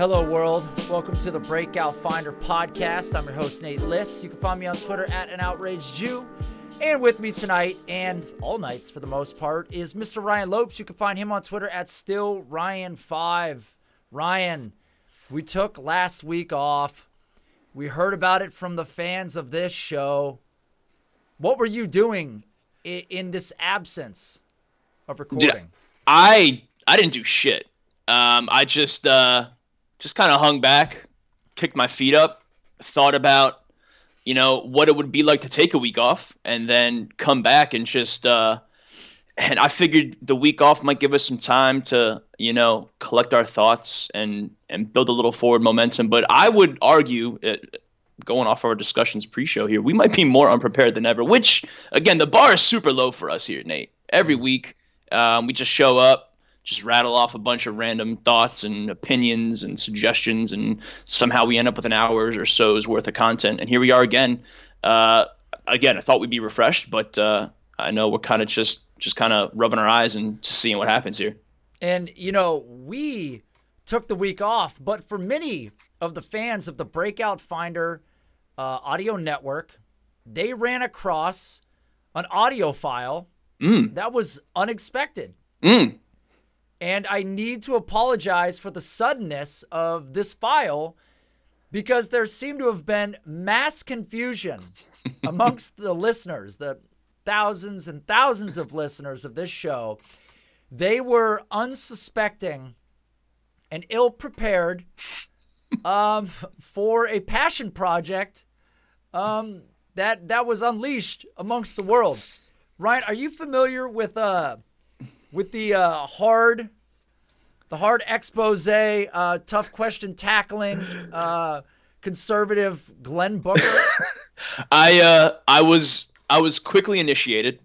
Hello, world. Welcome to the Breakout Finder podcast. I'm your host, Nate Liss. You can find me on Twitter at @AnOutrageedJew. And with me tonight, and all nights for the most part, is Mr. Ryan Lopes. You can find him on Twitter at StillRyan5. Ryan, we took last week off. We heard about it from the fans of this show. What were you doing in this absence of recording? Dude, I didn't do shit. I just kind of hung back, kicked my feet up, thought about, what it would be like to take a week off and then come back and just, and I figured the week off might give us some time to, collect our thoughts and build a little forward momentum. But I would argue, going off our discussions pre-show here, we might be more unprepared than ever, which, again, the bar is super low for us here, Nate. Every week, we just show up, just rattle off a bunch of random thoughts and opinions and suggestions, and somehow we end up with an hour's or so's worth of content. And here we are again. Again, I thought we'd be refreshed, but I know we're kind of just kind of rubbing our eyes and just seeing what happens here. And, we took the week off, but for many of the fans of the Breakout Finder audio network, they ran across an audio file that was unexpected. And I need to apologize for the suddenness of this file because there seemed to have been mass confusion amongst the listeners, the thousands and thousands of listeners of this show. They were unsuspecting and ill-prepared for a passion project that was unleashed amongst the world. Ryan, are you familiar with the hard expose, tough question tackling, conservative Glenn Booker? I was quickly initiated.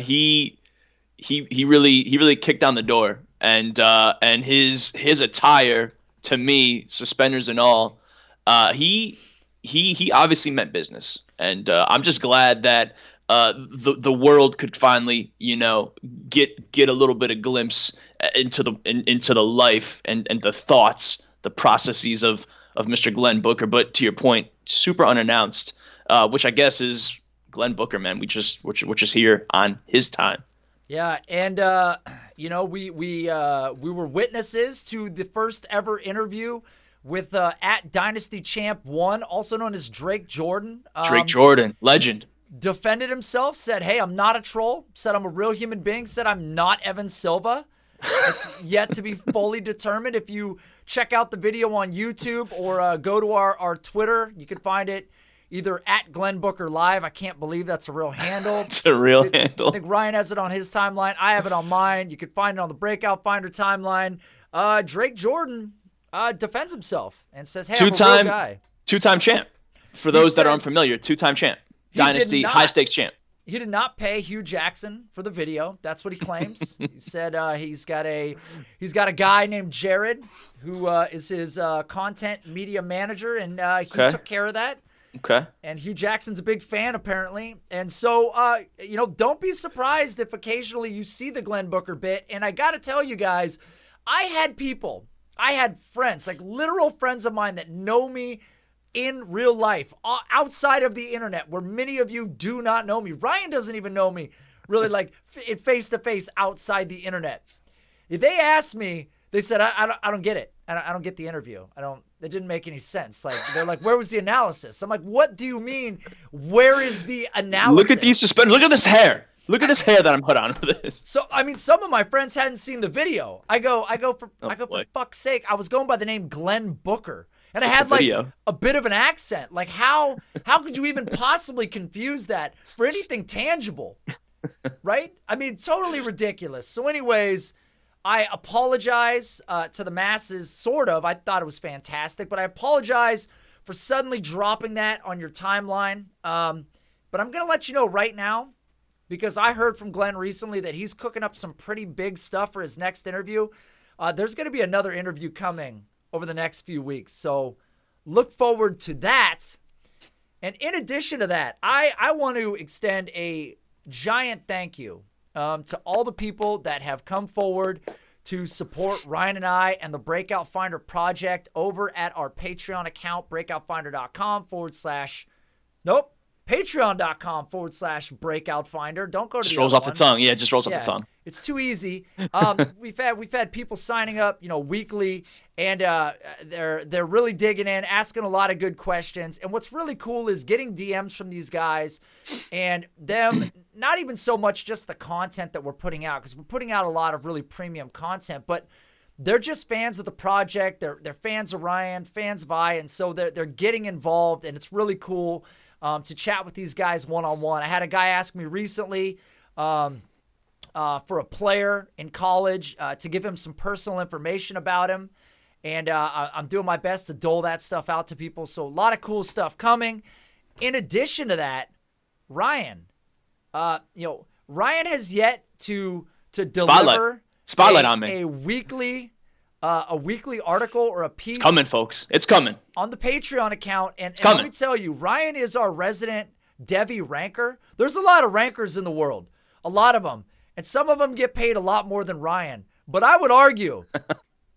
He really kicked down the door, and his attire, to me, suspenders and all, he obviously meant business, and I'm just glad that the world could finally, get a little bit of glimpse into the life and the thoughts, the processes of Mr. Glenn Booker. But to your point, super unannounced, which I guess is Glenn Booker, man. We're just here on his time. Yeah, and we were witnesses to the first ever interview with at Dynasty Champ 1, also known as Drake Jordan. Drake Jordan, legend. Defended himself, said, hey, I'm not a troll, said I'm a real human being, said I'm not Evan Silva. It's yet to be fully determined. If you check out the video on YouTube or go to our Twitter, you can find it either at Glenn Booker Live. I can't believe that's a real handle. It's a real handle. I think Ryan has it on his timeline. I have it on mine. You can find it on the Breakout Finder timeline. Drake Jordan defends himself and says, hey, I'm a real guy. Two-time champ. For those that are unfamiliar, two-time champ. Dynasty, high-stakes champ. He did not pay Hugh Jackson for the video. That's what he claims. He said he's got a guy named Jared who is his content media manager, and he took care of that. Okay. And Hugh Jackson's a big fan, apparently. And so, don't be surprised if occasionally you see the Glenn Booker bit. And I got to tell you guys, I had friends, like literal friends of mine that know me in real life, outside of the internet, where many of you do not know me. Ryan doesn't even know me really like face-to-face outside the internet. If they asked me, they said, I don't get it. I don't get the interview. It didn't make any sense. Like, they're like, where was the analysis? I'm like, what do you mean? Where is the analysis? Look at these suspenders. Look at this hair. Look at this hair that I'm put on for this. So, I mean, some of my friends hadn't seen the video. I go for fuck's sake. I was going by the name Glenn Booker. And I had like a bit of an accent. Like, how could you even possibly confuse that for anything tangible? Right? I mean, totally ridiculous. So anyways, I apologize to the masses, sort of. I thought it was fantastic, but I apologize for suddenly dropping that on your timeline. But I'm going to let you know right now, because I heard from Glenn recently that he's cooking up some pretty big stuff for his next interview. There's going to be another interview coming over the next few weeks. So look forward to that. And in addition to that, I want to extend a giant thank you to all the people that have come forward to support Ryan and I and the Breakout Finder project over at our Patreon account, patreon.com/breakout finder. Don't go to just the rolls other off one. the tongue. Yeah, it just rolls off the tongue. It's too easy. We've had people signing up, weekly, and they're really digging in, asking a lot of good questions. And what's really cool is getting DMs from these guys, and them not even so much just the content that we're putting out, because we're putting out a lot of really premium content, but they're just fans of the project. They're fans of Ryan, fans of I, and so they're getting involved, and it's really cool to chat with these guys one-on-one. I had a guy ask me recently for a player in college to give him some personal information about him, and I'm doing my best to dole that stuff out to people, so a lot of cool stuff coming. In addition to that, Ryan, Ryan has yet to deliver Spotlight on me. A weekly article or a piece. It's coming, folks. It's coming. On the Patreon account. And let me tell you, Ryan is our resident Devi ranker. There's a lot of rankers in the world. A lot of them. And some of them get paid a lot more than Ryan. But I would argue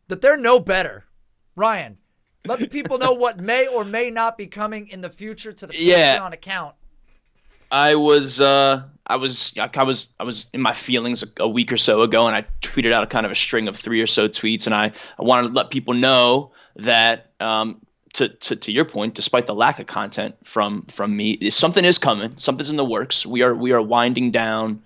that they're no better. Ryan, let the people know what may or may not be coming in the future to the Patreon account. I was in my feelings a week or so ago, and I tweeted out a kind of a string of 3 or so tweets, and I wanted to let people know that to your point, despite the lack of content from me, something is coming. Something's in the works. We are winding down,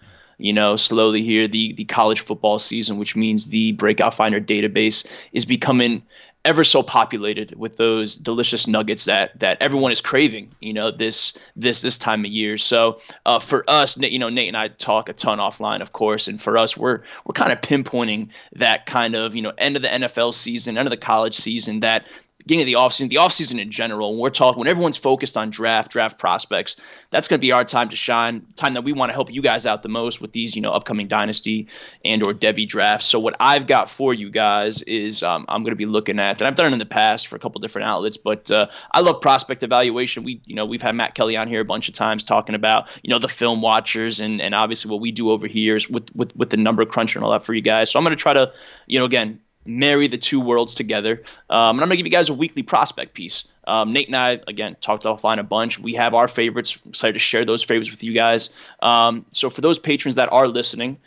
slowly here the college football season, which means the Breakout Finder database is becoming ever so populated with those delicious nuggets that everyone is craving, this time of year. So for us, Nate and I talk a ton offline, of course, and for us, we're kind of pinpointing that kind of, end of the NFL season, end of the college season, that beginning of the offseason in general. When everyone's focused on draft prospects, that's going to be our time to shine, time that we want to help you guys out the most with these, upcoming dynasty and or Debbie drafts. So what I've got for you guys is I'm going to be looking at, and I've done it in the past for a couple different outlets, but I love prospect evaluation. We've had Matt Kelly on here a bunch of times talking about, the film watchers and obviously what we do over here is with the number cruncher and all that for you guys. So I'm going to try to, again, marry the two worlds together. And I'm going to give you guys a weekly prospect piece. Nate and I, again, talked offline a bunch. We have our favorites. I'm excited to share those favorites with you guys. So for those patrons that are listening,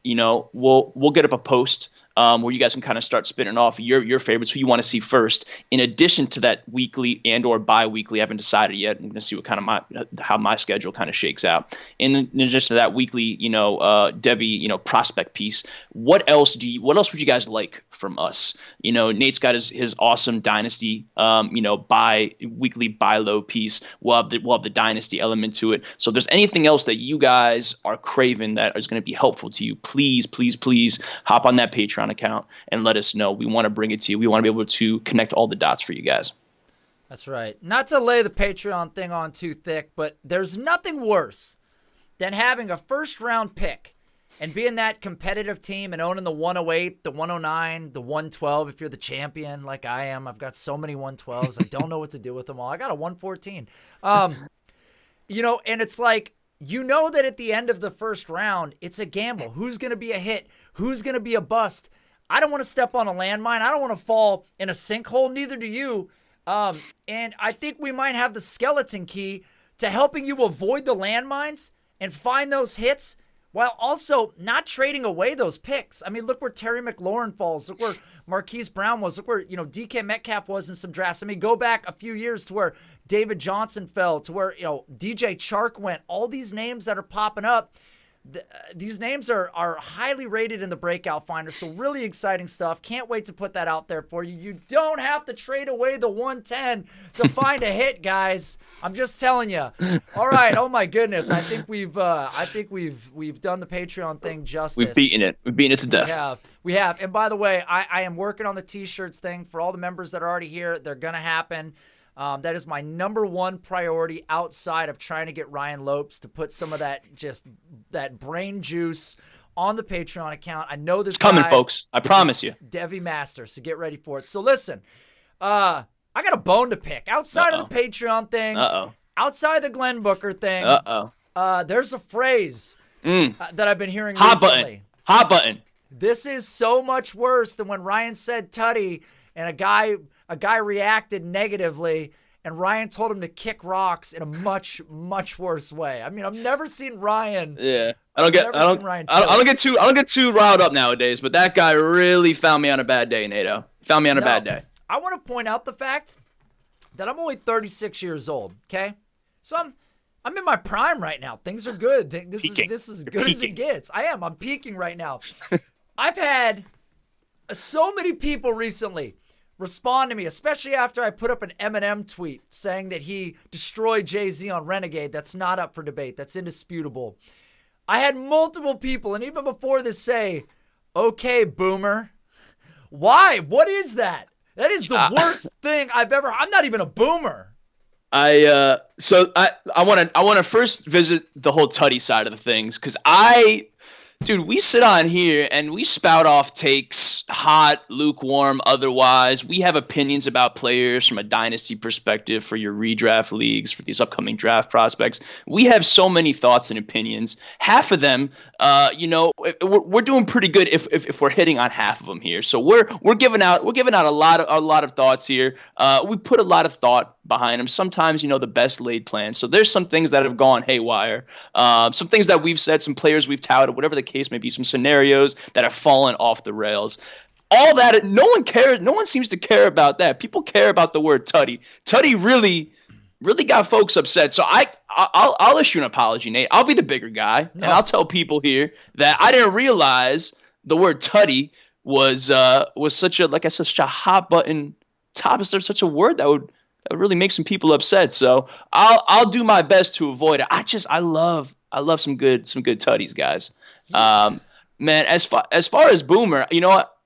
we'll get up a post where you guys can kind of start spinning off your favorites, who you want to see first. In addition to that weekly and or bi-weekly, I haven't decided yet. I'm going to see what kind of how my schedule kind of shakes out. In addition to that weekly, Debbie, prospect piece. What else would you guys like from us? Nate's got his awesome dynasty, weekly buy low piece. We'll have the dynasty element to it. So if there's anything else that you guys are craving that is going to be helpful to you, please hop on that Patreon account and let us know. We want to bring it to you. We want to be able to connect all the dots for you guys. That's right. Not to lay the Patreon thing on too thick, but there's nothing worse than having a first-round pick and being that competitive team and owning the 108, the 109, the 112 if you're the champion like I am. I've got so many 112s. I don't know what to do with them all. I got a 114. And it's like, that at the end of the first round, it's a gamble. Who's going to be a hit? Who's going to be a bust? I don't want to step on a landmine. I don't want to fall in a sinkhole. Neither do you. And I think we might have the skeleton key to helping you avoid the landmines and find those hits while also not trading away those picks. I mean, look where Terry McLaurin falls. Look where Marquise Brown was. Look where, DK Metcalf was in some drafts. I mean, go back a few years to where David Johnson fell, to where, DJ Chark went. All these names that are popping up, these names are highly rated in the Breakout Finder, so really exciting stuff. Can't wait to put that out there for you. You don't have to trade away the 110 to find a hit, guys. I'm just telling you. All right. Oh my goodness. I think we've done the Patreon thing justice. We've beaten it to death. We have. And by the way, I am working on the t-shirts thing for all the members that are already here. They're gonna happen. That is my number one priority outside of trying to get Ryan Lopes to put some of that brain juice on the Patreon account. I know this it's coming, folks. I promise you. Devi Master, so get ready for it. So listen, I got a bone to pick. Outside of the Patreon thing, outside the Glenn Booker thing, there's a phrase that I've been hearing recently. Hot button. This is so much worse than when Ryan said Tutty and a guy reacted negatively and Ryan told him to kick rocks in a much, much worse way. I mean, I've never seen Ryan. Yeah. I don't get too riled up nowadays, but that guy really found me on a bad day, Nato. Found me on a bad day. I want to point out the fact that I'm only 36 years old, okay? So I'm in my prime right now. Things are good. This is as good as it gets. I'm peaking right now. I've had so many people recently respond to me, especially after I put up an Eminem tweet saying that he destroyed Jay-Z on Renegade. That's not up for debate. That's indisputable. I had multiple people, and even before this, say, "Okay, boomer." Why? What is that? That is the worst thing I've ever. I'm not even a boomer. I want to first visit the whole Tutty side of the things, because dude, we sit on here and we spout off takes, hot, lukewarm, otherwise. We have opinions about players from a dynasty perspective for your redraft leagues, for these upcoming draft prospects. We have so many thoughts and opinions. Half of them, we're doing pretty good if we're hitting on half of them here. So we're giving out a lot of thoughts here. We put a lot of thought behind them. Sometimes, the best laid plans. So there's some things that have gone haywire. Some things that we've said, some players we've touted, whatever the case may be, some scenarios that have fallen off the rails. All that, no one cares. No one seems to care about that. People care about the word Tutty. Tutty really got folks upset. So I'll issue an apology, Nate. I'll be the bigger guy, and I'll tell people here that I didn't realize the word Tutty was such a, like I said, such a hot button topic. There's such a word that would really make some people upset. So I'll do my best to avoid it. I love some good Tutties, guys. Man, as far as boomer, you know what?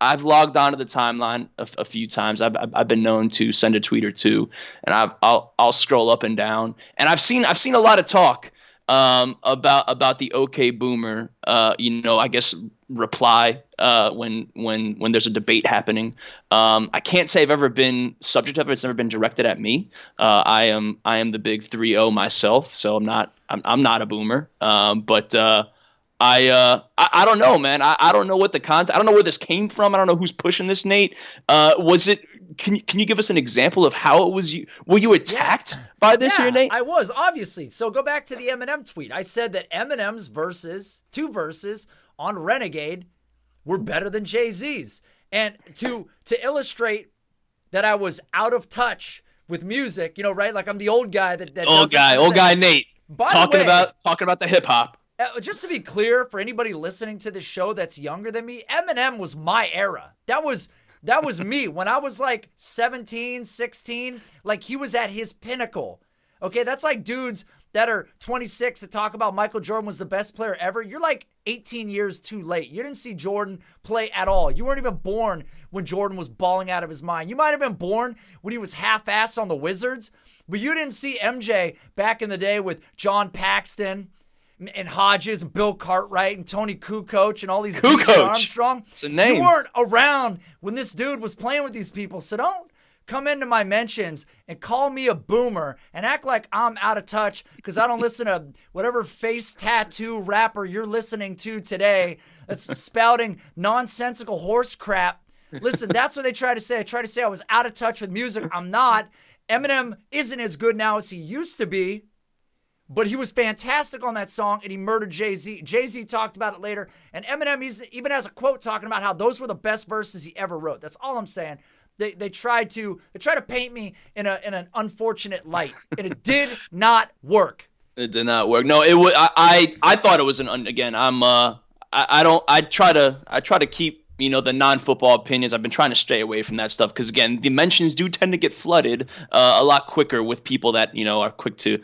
I've logged onto the timeline a few times. I've been known to send a tweet or two, and I'll scroll up and down, and I've seen a lot of talk about the okay boomer. I guess reply when there's a debate happening. I can't say I've ever been subject of it. It's never been directed at me. I am the big 3-0 myself, so I'm not a boomer. But I don't know, man. I don't know what the content. I don't know where this came from. I don't know who's pushing this, Nate. Was it? Can you give us an example of how it was? Were you attacked by this here, Nate? I was, obviously. So go back to the Eminem tweet. I said that Eminem's two verses on Renegade were better than Jay-Z's, and to illustrate that I was out of touch with music, right? Like I'm the old guy that old guy Nate talking about the hip hop. Just to be clear, for anybody listening to this show that's younger than me, Eminem was my era. That was me when I was like 17, 16. Like he was at his pinnacle. Okay, that's like dudes that are 26 that talk about Michael Jordan was the best player ever. You're like 18 years too late. You didn't see Jordan play at all. You weren't even born when Jordan was balling out of his mind. You might have been born when he was half-assed on the Wizards, but you didn't see MJ back in the day with John Paxton and Hodges and Bill Cartwright and Tony Kukoc and all these B.J. Armstrong. It's a name. You weren't around when this dude was playing with these people, so don't come into my mentions and call me a boomer and act like I'm out of touch because I don't listen to whatever face tattoo rapper you're listening to today that's spouting nonsensical horse crap. Listen, that's what they try to say. They try to say I was out of touch with music. I'm not. Eminem isn't as good now as he used to be, but he was fantastic on that song, and he murdered Jay-Z. Jay-Z talked about it later, and Eminem even has a quote talking about how those were the best verses he ever wrote. That's all I'm saying. They tried to paint me in an unfortunate light, and it did not work. It did not work. No, it was. I thought it was again. I try to keep the non-football opinions. I've been trying to stay away from that stuff because again, the mentions do tend to get flooded a lot quicker with people that are quick to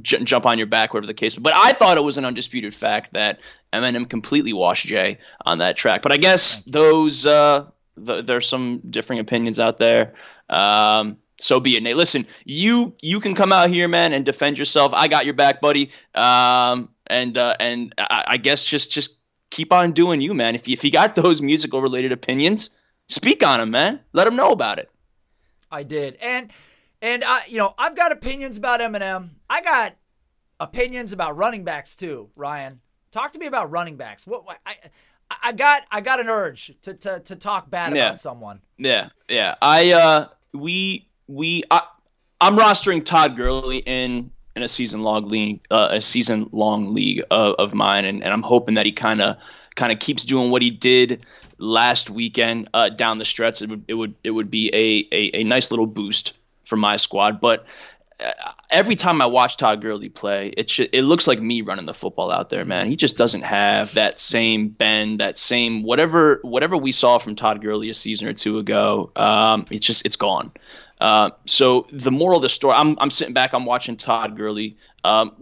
jump on your back, whatever the case. But I thought it was an undisputed fact that Eminem completely washed Jay on that track. But I guess those. There's some differing opinions out there. So be it, Nate. Listen, you can come out here, man, and defend yourself. I got your back, buddy. And I guess just keep on doing you, man. If you got those musical related opinions, speak on them, man. Let them know about it. I did, and I've got opinions about Eminem. I got opinions about running backs too, Ryan. Talk to me about running backs. I got an urge to talk bad about someone. Yeah. I'm rostering Todd Gurley in a season long league, of mine, and I'm hoping that he kind of keeps doing what he did last weekend down the stretch. It would be a nice little boost for my squad, but. Every time I watch Todd Gurley play, it looks like me running the football out there, man. He just doesn't have that same bend, that same whatever we saw from Todd Gurley a season or two ago. It's gone. So the moral of the story, I'm sitting back, I'm watching Todd Gurley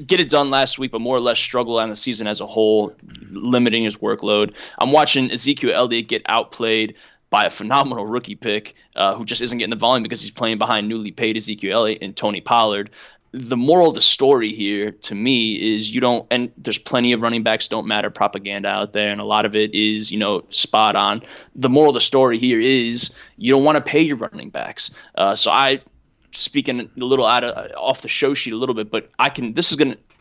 get it done last week, but more or less struggle on the season as a whole, limiting his workload. I'm watching Ezekiel Elliott get outplayed by a phenomenal rookie pick who just isn't getting the volume because he's playing behind newly paid Ezekiel Elliott and Tony Pollard. The moral of the story here to me is and there's plenty of running backs don't matter propaganda out there, and a lot of it is, spot on. The moral of the story here is you don't want to pay your running backs. So I, speaking a little off the show sheet a little bit, but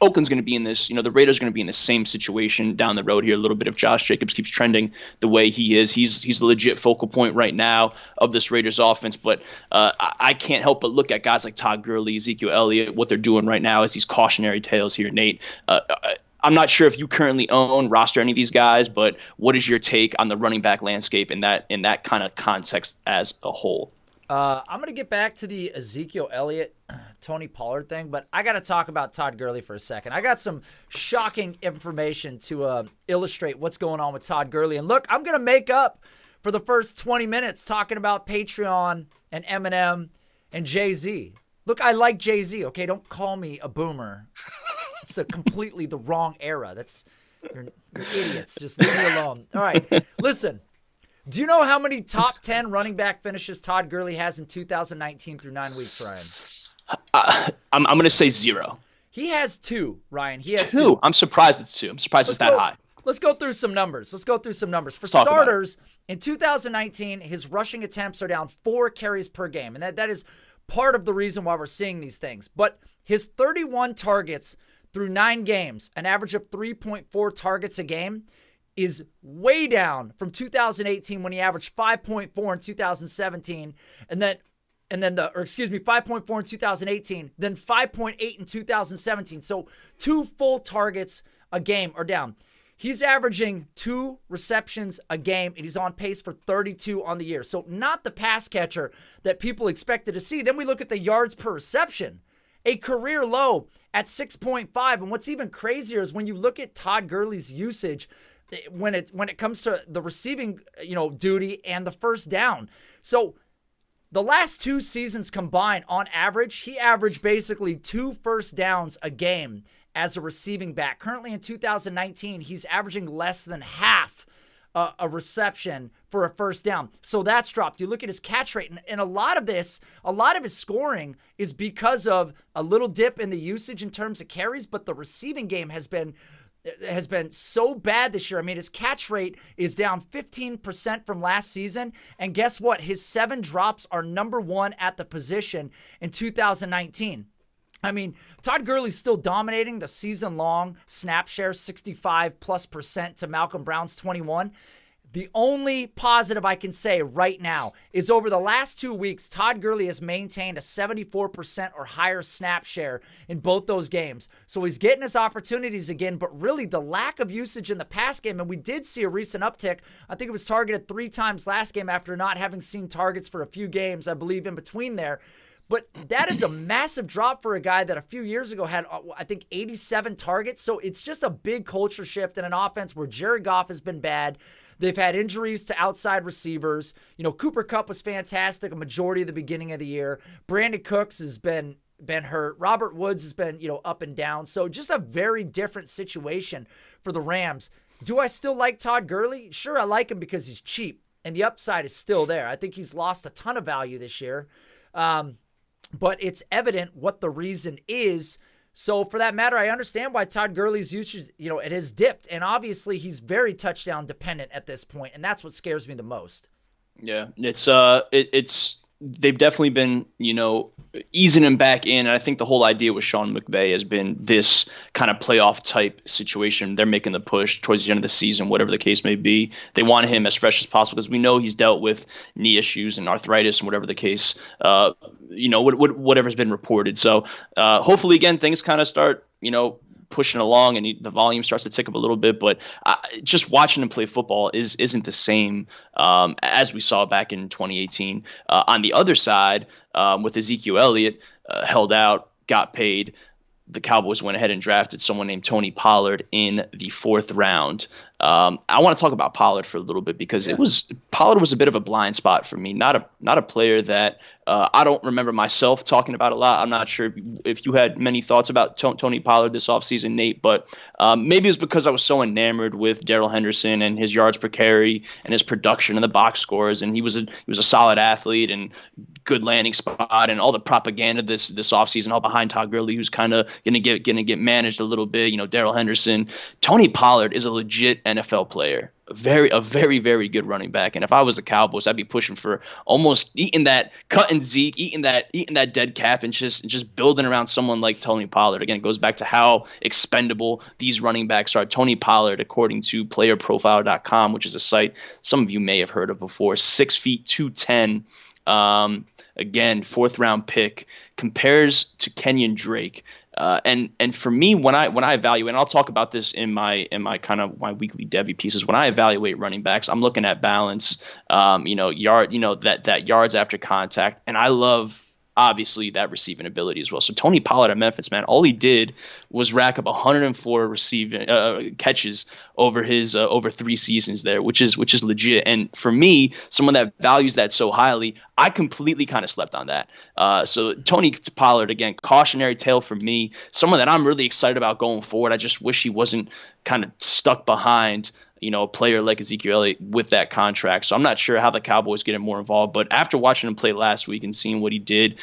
Oakland's going to be in this, the Raiders are going to be in the same situation down the road here a little bit if Josh Jacobs keeps trending the way he is. He's the legit focal point right now of this Raiders offense, but I can't help but look at guys like Todd Gurley, Ezekiel Elliott, what they're doing right now as these cautionary tales here, Nate. I'm not sure if you currently roster any of these guys, but what is your take on the running back landscape in that kind of context as a whole? I'm going to get back to the Ezekiel Elliott, Tony Pollard thing, but I got to talk about Todd Gurley for a second. I got some shocking information to illustrate what's going on with Todd Gurley. And look, I'm going to make up for the first 20 minutes talking about Patreon and Eminem and Jay-Z. Look, I like Jay-Z, okay? Don't call me a boomer. It's completely the wrong era. You're idiots. Just leave me alone. All right, listen. Do you know how many top 10 running back finishes Todd Gurley has in 2019 through 9 weeks, Ryan? I'm going to say 0. He has 2, Ryan. He has 2. I'm surprised it's 2. I'm surprised it's that high. Let's go through some numbers. For starters, in 2019, his rushing attempts are down 4 carries per game, and that is part of the reason why we're seeing these things. But his 31 targets through 9 games, an average of 3.4 targets a game, is way down from 2018 when he averaged 5.4 in 2017, and then 5.4 in 2018, then 5.8 in 2017. So 2 full targets a game are down. He's averaging 2 receptions a game, and he's on pace for 32 on the year. So not the pass catcher that people expected to see. Then we look at the yards per reception, a career low at 6.5. And what's even crazier is when you look at Todd Gurley's usage when it comes to the receiving, duty and the first down. So the last 2 seasons combined, on average, he averaged basically 2 first downs a game as a receiving back. Currently in 2019, he's averaging less than half a reception for a first down. So that's dropped. You look at his catch rate, and a lot of his scoring is because of a little dip in the usage in terms of carries, but the receiving game has been so bad this year. I mean, his catch rate is down 15% from last season. And guess what? His 7 drops are number 1 at the position in 2019. I mean, Todd Gurley's still dominating the season-long snap share, 65+% to Malcolm Brown's 21%. The only positive I can say right now is over the last 2 weeks, Todd Gurley has maintained a 74% or higher snap share in both those games. So he's getting his opportunities again, but really the lack of usage in the pass game, and we did see a recent uptick. I think it was targeted 3 times last game after not having seen targets for a few games, I believe, in between there. But that is a massive drop for a guy that a few years ago had, I think, 87 targets. So it's just a big culture shift in an offense where Jared Goff has been bad. They've had injuries to outside receivers. Cooper Kupp was fantastic a majority of the beginning of the year. Brandon Cooks has been hurt. Robert Woods has been, up and down. So just a very different situation for the Rams. Do I still like Todd Gurley? Sure, I like him because he's cheap, and the upside is still there. I think he's lost a ton of value this year. But it's evident what the reason is. So for that matter, I understand why Todd Gurley's usage, it has dipped. And obviously he's very touchdown dependent at this point, and that's what scares me the most. Yeah, it's they've definitely been, easing him back in. And I think the whole idea with Sean McVay has been this kind of playoff type situation. They're making the push towards the end of the season, whatever the case may be. They want him as fresh as possible because we know he's dealt with knee issues and arthritis and whatever the case, whatever's been reported. So hopefully, again, things kind of start, pushing along and the volume starts to tick up a little bit, but just watching him play football isn't the same as we saw back in 2018. On the other side, with Ezekiel Elliott held out, got paid, the Cowboys went ahead and drafted someone named Tony Pollard in the 4th round. I want to talk about Pollard for a little bit because Pollard was a bit of a blind spot for me. Not a player that I don't remember myself talking about a lot. I'm not sure if you had many thoughts about Tony Pollard this offseason, Nate, but maybe it's because I was so enamored with Darrell Henderson and his yards per carry and his production and the box scores, and he was a solid athlete and good landing spot and all the propaganda this offseason all behind Todd Gurley, who's kind of gonna get managed a little bit. Darrell Henderson. Tony Pollard is a legit NFL player. A very, very good running back. And if I was the Cowboys, I'd be pushing for almost eating that, cutting Zeke, eating that dead cap, and just building around someone like Tony Pollard. Again, it goes back to how expendable these running backs are. Tony Pollard, according to playerprofiler.com, which is a site some of you may have heard of before, 6 feet 210. Again, 4th round pick, compares to Kenyon Drake. And for me, when I evaluate, and I'll talk about this in my kind of my weekly Devy pieces, when I evaluate running backs, I'm looking at balance, that yards after contact, and I love obviously that receiving ability as well. So Tony Pollard at Memphis, man, all he did was rack up 104 receiving catches over his over 3 seasons there, which is legit. And for me, someone that values that so highly, I completely kind of slept on that. So Tony Pollard, again, cautionary tale for me, someone that I'm really excited about going forward. I just wish he wasn't kind of stuck behind a player like Ezekiel Elliott with that contract. So I'm not sure how the Cowboys get him more involved. But after watching him play last week and seeing what he did,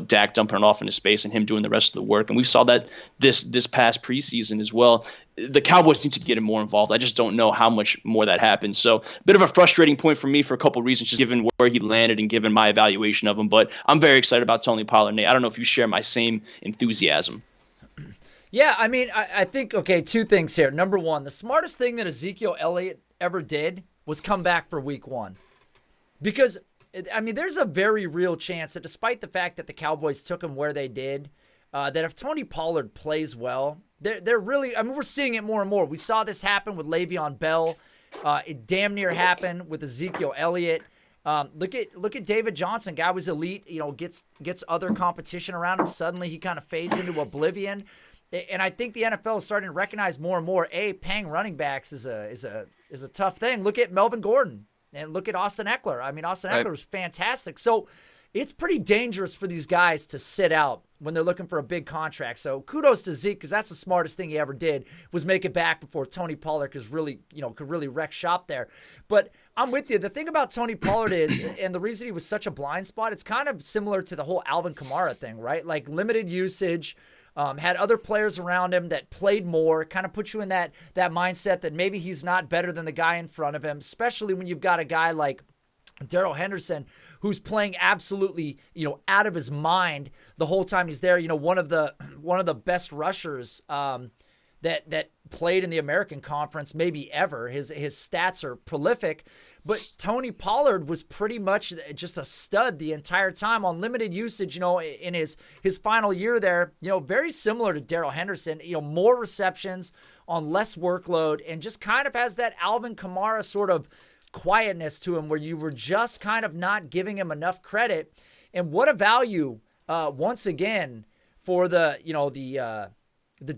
Dak dumping it off into space and him doing the rest of the work, and we saw that this past preseason as well, the Cowboys need to get him more involved. I just don't know how much more that happens. So a bit of a frustrating point for me for a couple of reasons, just given where he landed and given my evaluation of him. But I'm very excited about Tony Pollard, Nate. I don't know if you share my same enthusiasm. Yeah, I mean, I think, okay, 2 things here. Number 1, the smartest thing that Ezekiel Elliott ever did was come back for week 1. Because, I mean, there's a very real chance that despite the fact that the Cowboys took him where they did, that if Tony Pollard plays well, they're really, I mean, we're seeing it more and more. We saw this happen with Le'Veon Bell. It damn near happened with Ezekiel Elliott. Look at David Johnson. Guy was elite, gets other competition around him. Suddenly he kind of fades into oblivion. And I think the NFL is starting to recognize more and more, paying running backs is a tough thing. Look at Melvin Gordon and look at Austin Eckler. I mean, Austin Eckler was fantastic. So it's pretty dangerous for these guys to sit out when they're looking for a big contract. So kudos to Zeke, because that's the smartest thing he ever did, was make it back before Tony Pollard could really wreck shop there. But I'm with you. The thing about Tony Pollard is, and the reason he was such a blind spot, it's kind of similar to the whole Alvin Kamara thing, right? Like limited usage. Had other players around him that played more, kind of put you in that mindset that maybe he's not better than the guy in front of him, especially when you've got a guy like Darrell Henderson who's playing absolutely, out of his mind the whole time he's there. One of the best rushers that played in the American Conference maybe ever. His stats are prolific. But Tony Pollard was pretty much just a stud the entire time on limited usage, in his final year there, very similar to Darrell Henderson, more receptions on less workload, and just kind of has that Alvin Kamara sort of quietness to him where you were just kind of not giving him enough credit. And what a value, once again, for the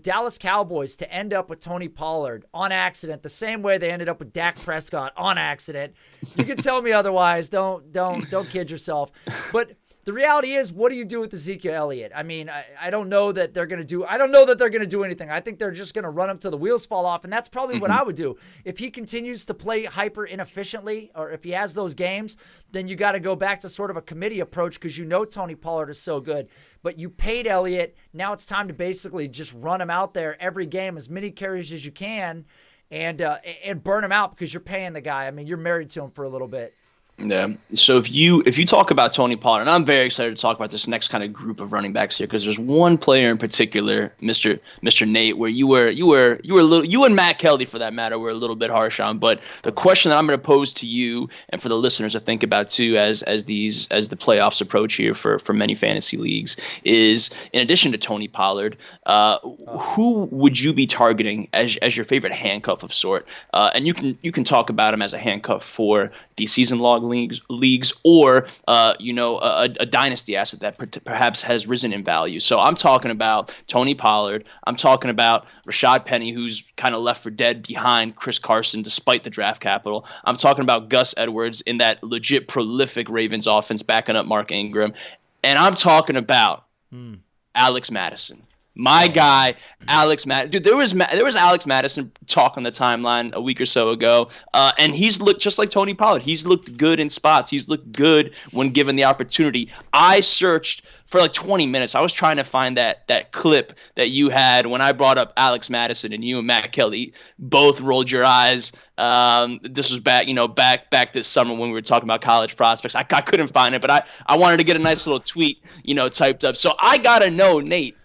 Dallas Cowboys to end up with Tony Pollard on accident, the same way they ended up with Dak Prescott on accident. You can tell me otherwise. Don't kid yourself. But the reality is, what do you do with Ezekiel Elliott? I mean, I don't know that they're going to do. I don't know that they're going to do anything. I think they're just going to run him till the wheels fall off, and that's probably what I would do. If he continues to play hyper inefficiently, or if he has those games, then you got to go back to sort of a committee approach because Tony Pollard is so good. But you paid Elliott. Now it's time to basically just run him out there every game, as many carries as you can, and burn him out because you're paying the guy. I mean, you're married to him for a little bit. Yeah. So if you talk about Tony Pollard, and I'm very excited to talk about this next kind of group of running backs here, because there's one player in particular, Mr. Nate, where you were a little, you and Matt Kelly for that matter were a little bit harsh on. But the question that I'm going to pose to you and for the listeners to think about too, as the playoffs approach here for many fantasy leagues, is in addition to Tony Pollard, who would you be targeting as your favorite handcuff of sort? And you can talk about him as a handcuff for the season log leagues or a dynasty asset that perhaps has risen in value. So I'm talking about Tony Pollard. I'm talking about Rashaad Penny, who's kind of left for dead behind Chris Carson despite the draft capital. I'm talking about Gus Edwards in that legit prolific Ravens offense backing up Mark Ingram. And I'm talking about Alex Mattison. My guy, Alex Mattison. Dude, there was Alex Mattison talk on the timeline a week or so ago, and he's looked just like Tony Pollard. He's looked good in spots. He's looked good when given the opportunity. I searched for like 20 minutes. I was trying to find that clip that you had when I brought up Alex Mattison, and you and Matt Kelly both rolled your eyes. This was back this summer when we were talking about college prospects. I couldn't find it, but I wanted to get a nice little tweet, typed up. So I gotta know, Nate.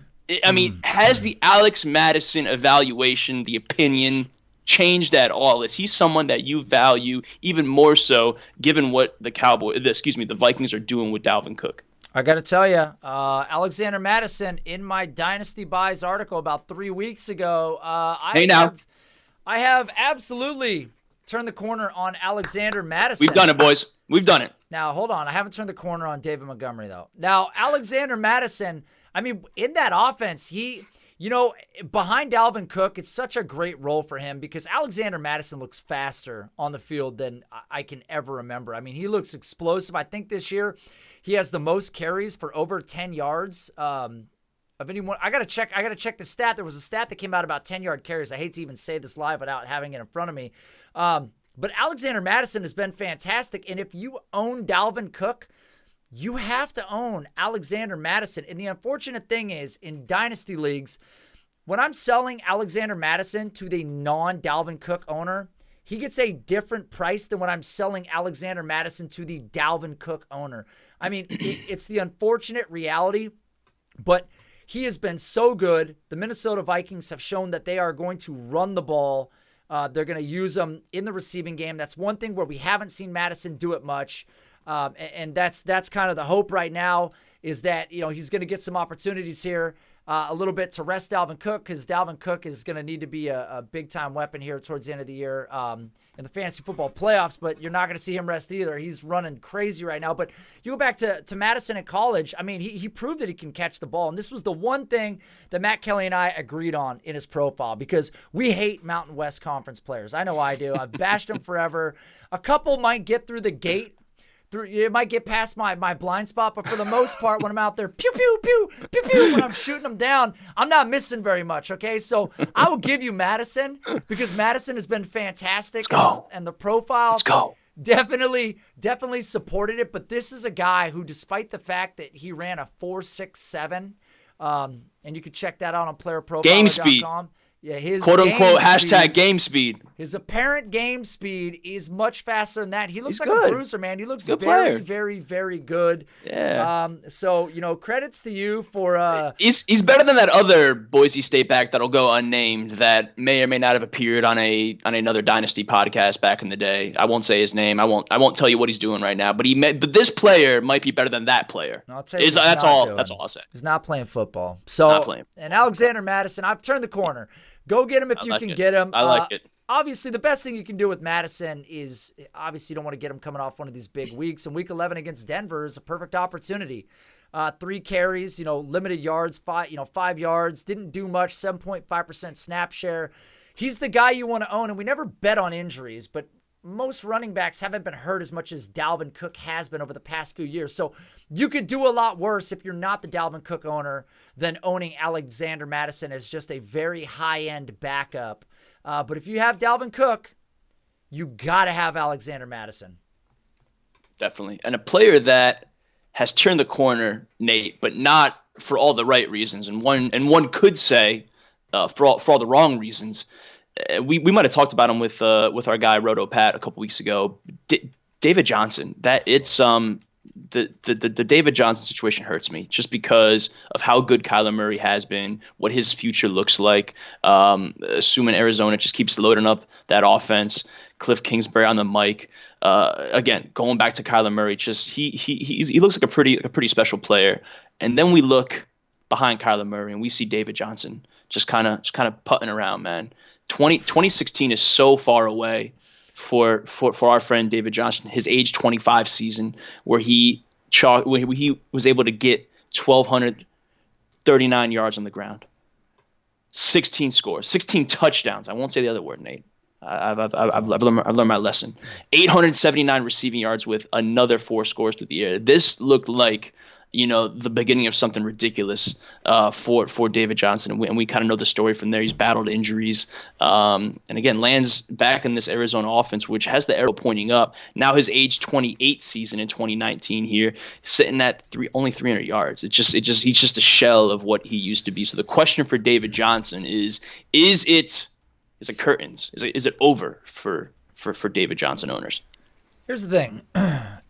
I mean, has the Alex Mattison evaluation, the opinion, changed at all? Is he someone that you value even more so, given what the Vikings are doing with Dalvin Cook? I got to tell you, Alexander Mattison, in my Dynasty Buys article about 3 weeks ago, I have absolutely turned the corner on Alexander Mattison. We've done it, boys. We've done it. Now, hold on. I haven't turned the corner on David Montgomery, though. Now, Alexander Mattison, I mean, in that offense, behind Dalvin Cook, it's such a great role for him because Alexander Mattison looks faster on the field than I can ever remember. I mean, he looks explosive. I think this year he has the most carries for over 10 yards of anyone. I gotta check the stat. There was a stat that came out about 10-yard carries. I hate to even say this live without having it in front of me. But Alexander Mattison has been fantastic. And if you own Dalvin Cook, you have to own Alexander Mattison. And the unfortunate thing is, in dynasty leagues, when I'm selling Alexander Mattison to the non-Dalvin Cook owner, he gets a different price than when I'm selling Alexander Mattison to the Dalvin Cook owner. I mean, it's the unfortunate reality, but he has been so good. The Minnesota Vikings have shown that they are going to run the ball. They're going to use him in the receiving game. That's one thing where we haven't seen Mattison do it much. And that's kind of the hope right now, is that he's going to get some opportunities here a little bit to rest Dalvin Cook, because Dalvin Cook is going to need to be a big-time weapon here towards the end of the year in the fantasy football playoffs, but you're not going to see him rest either. He's running crazy right now. But you go back to Mattison in college, I mean, he proved that he can catch the ball, and this was the one thing that Matt Kelly and I agreed on in his profile, because we hate Mountain West Conference players. I know I do. I've bashed them forever. A couple might get through the gate. It might get past my blind spot, but for the most part, when I'm out there, pew, pew, pew, pew, pew, when I'm shooting them down, I'm not missing very much, okay? So I will give you Mattison, because Mattison has been fantastic. Let's go. And the profile Let's go. definitely supported it, but this is a guy who, despite the fact that he ran a 4.67, and you can check that out on playerprofiler.com. Game speed. Yeah, his quote-unquote hashtag game speed. His apparent game speed is much faster than that. He looks like good. a bruiser, man. He looks very, player. very, very good. Yeah. So, credits to you for... He's better than that other Boise State back that'll go unnamed that may or may not have appeared on another Dynasty podcast back in the day. I won't say his name. I won't tell you what he's doing right now. But this player might be better than that player. I'll tell you that's all I'll say. He's not playing football. So, not playing. And Alexander Mattison, I've turned the corner. Go get him if you can get him. I like it. Obviously, the best thing you can do with Mattison is, obviously, you don't want to get him coming off one of these big weeks. And Week 11 against Denver is a perfect opportunity. 3 carries, limited yards, 5 yards. Didn't do much, 7.5% snap share. He's the guy you want to own. And we never bet on injuries, but most running backs haven't been hurt as much as Dalvin Cook has been over the past few years. So you could do a lot worse if you're not the Dalvin Cook owner than owning Alexander Mattison as just a very high-end backup. But if you have Dalvin Cook, you got to have Alexander Mattison. Definitely. And a player that has turned the corner, Nate, but not for all the right reasons. And one could say for all the wrong reasons. We might have talked about him with our guy Roto Pat a couple weeks ago. David Johnson, the David Johnson situation hurts me just because of how good Kyler Murray has been, what his future looks like. Assuming Arizona just keeps loading up that offense, Cliff Kingsbury on the mic. Again, going back to Kyler Murray, just he looks like a pretty special player. And then we look behind Kyler Murray and we see David Johnson just kind of putting around, man. 2016 is so far away for our friend David Johnson, his age 25 season, where he was able to get 1,239 yards on the ground, 16 scores, 16 touchdowns. I won't say the other word, Nate. I've learned my lesson. 879 receiving yards with another 4 scores through the air. This looked like, the beginning of something ridiculous for David Johnson. And we kind of know the story from there. He's battled injuries. And again, lands back in this Arizona offense, which has the arrow pointing up. Now his age 28 season in 2019 here, sitting at only 300 yards. He's just a shell of what he used to be. So the question for David Johnson is it curtains? Is it over for David Johnson owners? Here's the thing.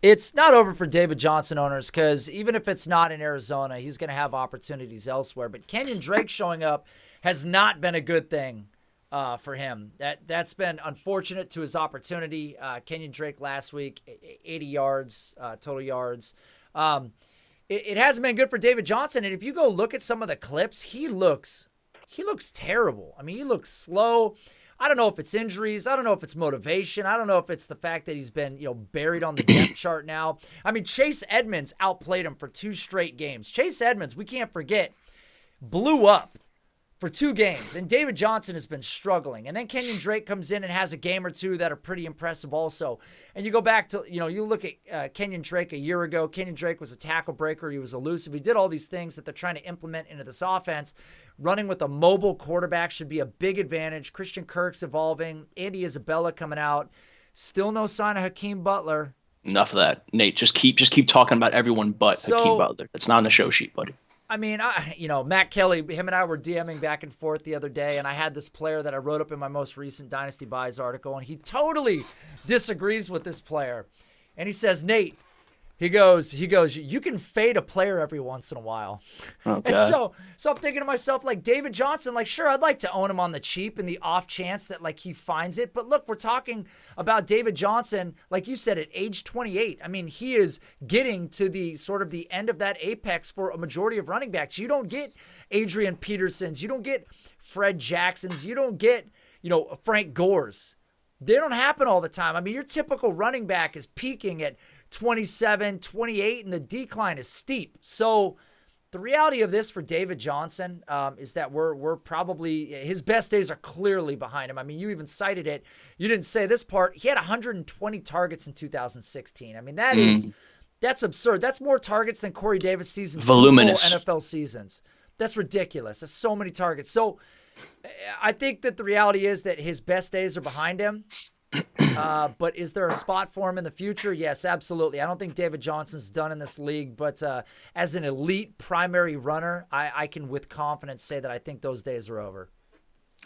It's not over for David Johnson owners because even if it's not in Arizona, he's going to have opportunities elsewhere. But Kenyon Drake showing up has not been a good thing for him. That's been unfortunate to his opportunity. Kenyon Drake last week, 80 yards, total yards. It hasn't been good for David Johnson. And if you go look at some of the clips, he looks terrible. I mean, he looks slow. I don't know if it's injuries. I don't know if it's motivation. I don't know if it's the fact that he's been, buried on the depth chart now. I mean, Chase Edmonds outplayed him for 2 straight games. Chase Edmonds, we can't forget, blew up for 2 games, and David Johnson has been struggling. And then Kenyon Drake comes in and has a game or 2 that are pretty impressive also. And you go back to, you look at Kenyon Drake a year ago. Kenyon Drake was a tackle breaker. He was elusive. He did all these things that they're trying to implement into this offense. Running with a mobile quarterback should be a big advantage. Christian Kirk's evolving. Andy Isabella coming out. Still no sign of Hakeem Butler. Enough of that, Nate. Just keep talking about everyone but Hakeem Butler. That's not on the show sheet, buddy. I mean, Matt Kelly, him and I were DMing back and forth the other day, and I had this player that I wrote up in my most recent Dynasty Buys article, and he totally disagrees with this player. And he says, Nate, he goes, you can fade a player every once in a while. Oh, and so I'm thinking to myself, like, David Johnson, like, sure, I'd like to own him on the cheap in the off chance that, like, he finds it. But look, we're talking about David Johnson, like you said, at age 28. I mean, he is getting to the sort of the end of that apex for a majority of running backs. You don't get Adrian Petersons. You don't get Fred Jacksons. You don't get, Frank Gores. They don't happen all the time. I mean, your typical running back is peaking at 27, 28, and the decline is steep. So the reality of this for David Johnson is that we're probably, his best days are clearly behind him. I mean, you even cited it. You didn't say this part. He had 120 targets in 2016. I mean, that's absurd. That's more targets than Corey Davis season. Voluminous. NFL seasons. That's ridiculous. That's so many targets. So I think that the reality is that his best days are behind him. But is there a spot for him in the future? Yes, absolutely. I don't think David Johnson's done in this league, but as an elite primary runner, I can with confidence say that I think those days are over.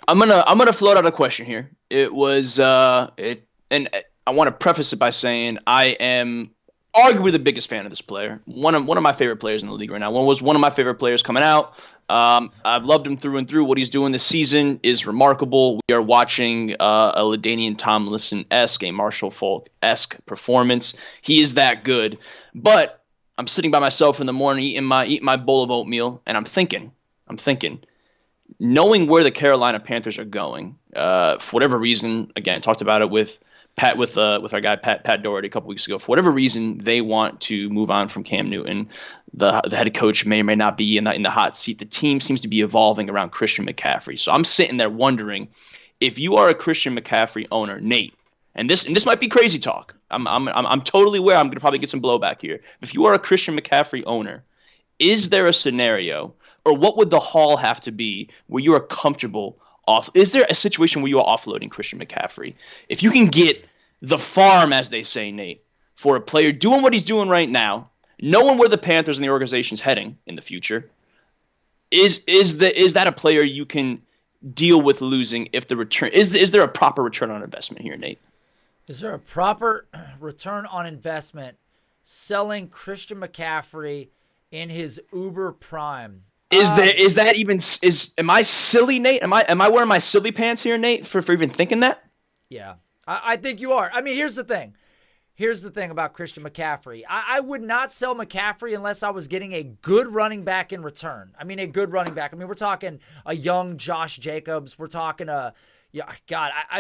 I'm gonna float out a question here. It was and I want to preface it by saying I am arguably the biggest fan of this player. One of my favorite players in the league right now. One of my favorite players coming out. I've loved him through and through. What he's doing this season is remarkable. We are watching a LaDainian Tomlinson-esque, a Marshall Faulk-esque performance. He is that good. But I'm sitting by myself in the morning eating my bowl of oatmeal, and I'm thinking, knowing where the Carolina Panthers are going, for whatever reason, again, talked about it with our guy Pat Doherty a couple weeks ago. For whatever reason, they want to move on from Cam Newton. The head coach may or may not be in the hot seat. The team seems to be evolving around Christian McCaffrey. So I'm sitting there wondering, if you are a Christian McCaffrey owner, Nate, and this might be crazy talk. I'm totally aware I'm going to probably get some blowback here. If you are a Christian McCaffrey owner, is there a scenario, or what would the haul have to be where you are comfortable off? Is there a situation where you are offloading Christian McCaffrey? If you can get the farm, as they say, Nate, for a player doing what he's doing right now, knowing where the Panthers and the organization's heading in the future, is that a player you can deal with losing if the return is there a proper return on investment here, Nate? Is there a proper return on investment selling Christian McCaffrey in his uber prime? Am I silly, Nate? Am I wearing my silly pants here, Nate, for even thinking that? Yeah, I think you are. I mean, here's the thing. Here's the thing about Christian McCaffrey. I would not sell McCaffrey unless I was getting a good running back in return. I mean, a good running back. I mean, we're talking a young Josh Jacobs. We're talking I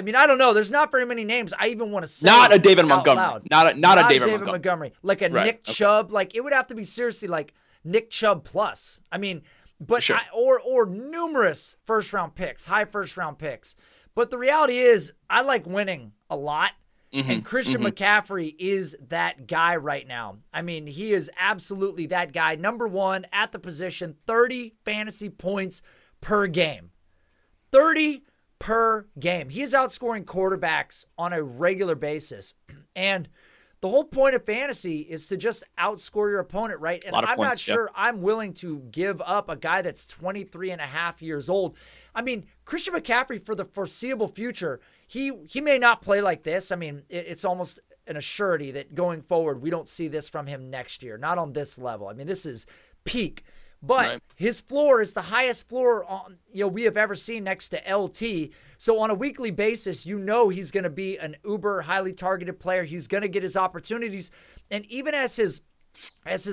mean, I don't know. There's not very many names I even want to say. Not a David Montgomery. Not a David Montgomery. Like a Nick Chubb. Like, it would have to be seriously like Nick Chubb plus. I mean, but sure. or numerous first-round picks, high first-round picks. But the reality is, I like winning a lot. And Christian McCaffrey is that guy right now. I mean, he is absolutely that guy. Number one at the position, 30 fantasy points per game. 30 per game. He is outscoring quarterbacks on a regular basis. And the whole point of fantasy is to just outscore your opponent, right? And I'm not sure I'm willing to give up a guy that's 23 and a half years old. I mean, Christian McCaffrey for the foreseeable future, he may not play like this. I mean, it's almost an assurity that going forward, we don't see this from him next year. Not on this level. I mean, this is peak. But his floor is the highest floor we have ever seen next to LT. So on a weekly basis, he's going to be an uber highly targeted player. He's going to get his opportunities. And even as his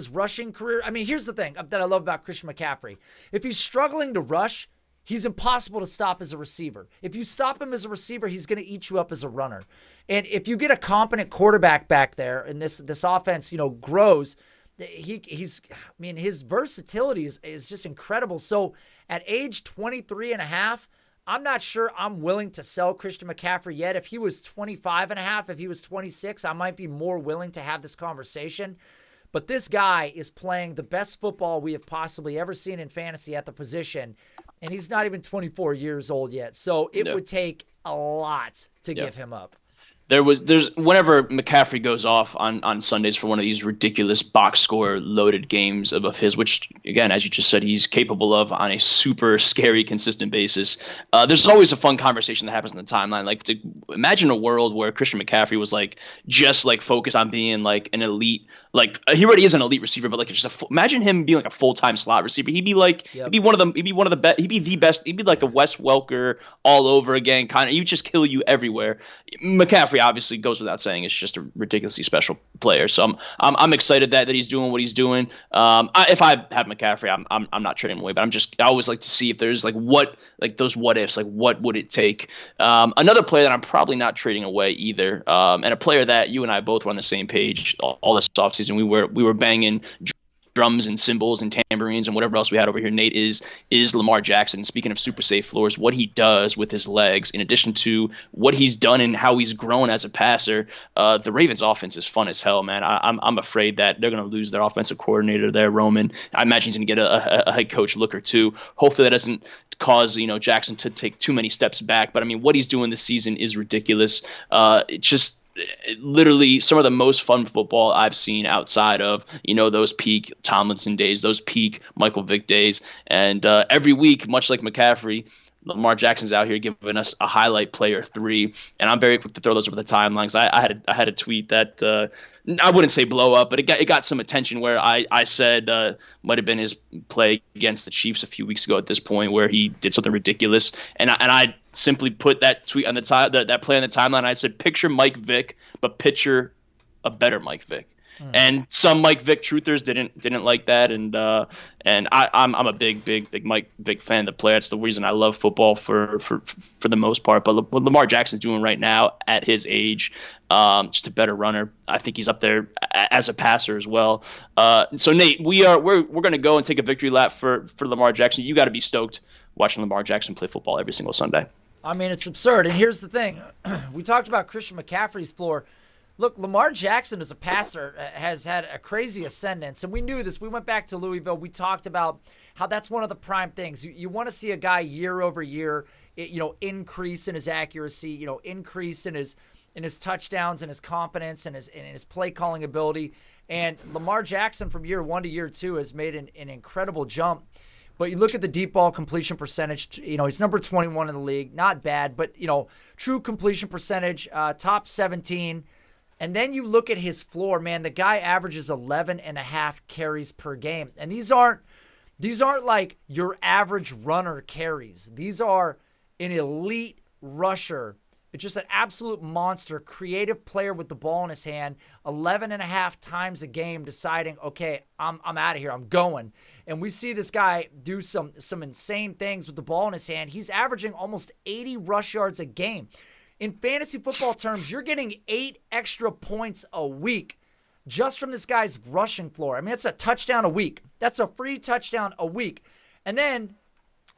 rushing career, I mean, here's the thing that I love about Christian McCaffrey. If he's struggling to rush, he's impossible to stop as a receiver. If you stop him as a receiver, he's going to eat you up as a runner. And if you get a competent quarterback back there and this offense, grows, his versatility is just incredible. So at age 23 and a half, I'm not sure I'm willing to sell Christian McCaffrey yet. If he was 25 and a half, if he was 26, I might be more willing to have this conversation. But this guy is playing the best football we have possibly ever seen in fantasy at the position, and he's not even 24 years old yet. So it would take a lot to give him up. There's whenever McCaffrey goes off on Sundays for one of these ridiculous box score loaded games of his, which again, as you just said, he's capable of on a super scary, consistent basis. There's always a fun conversation that happens on the timeline. Like, to imagine a world where Christian McCaffrey was just focused on being like an elite. Like, he already is an elite receiver, but imagine him being like a full-time slot receiver. He'd be he'd be one of them. He'd be one of the best. He'd be the best. He'd be like a Wes Welker all over again. Kind of, he'd just kill you everywhere. McCaffrey obviously goes without saying. It's just a ridiculously special player. So I'm excited that he's doing what he's doing. If I had McCaffrey, I'm not trading him away. But I always like to see if there's those what ifs. Like, what would it take? Another player that I'm probably not trading away either, and a player that you and I both were on the same page all this offseason. We were banging drums and cymbals and tambourines and whatever else we had over here, Nate, is Lamar Jackson. Speaking of super safe floors, what he does with his legs, in addition to what he's done and how he's grown as a passer, the Ravens offense is fun as hell, man. I'm afraid that they're going to lose their offensive coordinator there, Roman. I imagine he's going to get a head coach look or two. Hopefully that doesn't cause Jackson to take too many steps back. But I mean, what he's doing this season is ridiculous. Literally some of the most fun football I've seen outside of those peak Tomlinson days, those peak Michael Vick days, and every week, much like McCaffrey, Lamar Jackson's out here giving us a highlight player 3, and I'm very quick to throw those over the timelines. I had a tweet that I wouldn't say blow up, but it got some attention where I said might have been his play against the Chiefs a few weeks ago at this point where he did something ridiculous, and I simply put that tweet on that play on the timeline. I said, picture Mike Vick, but picture a better Mike Vick. And some Mike Vick truthers didn't like that, and I'm a big Mike Vick fan of the player. That's the reason I love football for the most part. But what Lamar Jackson's doing right now at his age, just a better runner. I think he's up there as a passer as well. So Nate, we're going to go and take a victory lap for Lamar Jackson. You got to be stoked watching Lamar Jackson play football every single Sunday. I mean, it's absurd. And here's the thing: we talked about Christian McCaffrey's floor. Look, Lamar Jackson as a passer has had a crazy ascendance, and we knew this. We went back to Louisville. We talked about how that's one of the prime things. You want to see a guy year over year, increase in his accuracy, increase in his touchdowns and his confidence and his play calling ability. And Lamar Jackson from year 1 to year 2 has made an incredible jump. But you look at the deep ball completion percentage, he's number 21 in the league. Not bad, but, true completion percentage, top 17. And then you look at his floor, man, the guy averages 11.5 carries per game. And these aren't like your average runner carries. These are an elite rusher. It's just an absolute monster, creative player with the ball in his hand, 11.5 times a game deciding, okay, I'm out of here, I'm going. And we see this guy do some insane things with the ball in his hand. He's averaging almost 80 rush yards a game. In fantasy football terms, you're getting 8 extra points a week just from this guy's rushing floor. I mean, it's a touchdown a week. That's a free touchdown a week. And then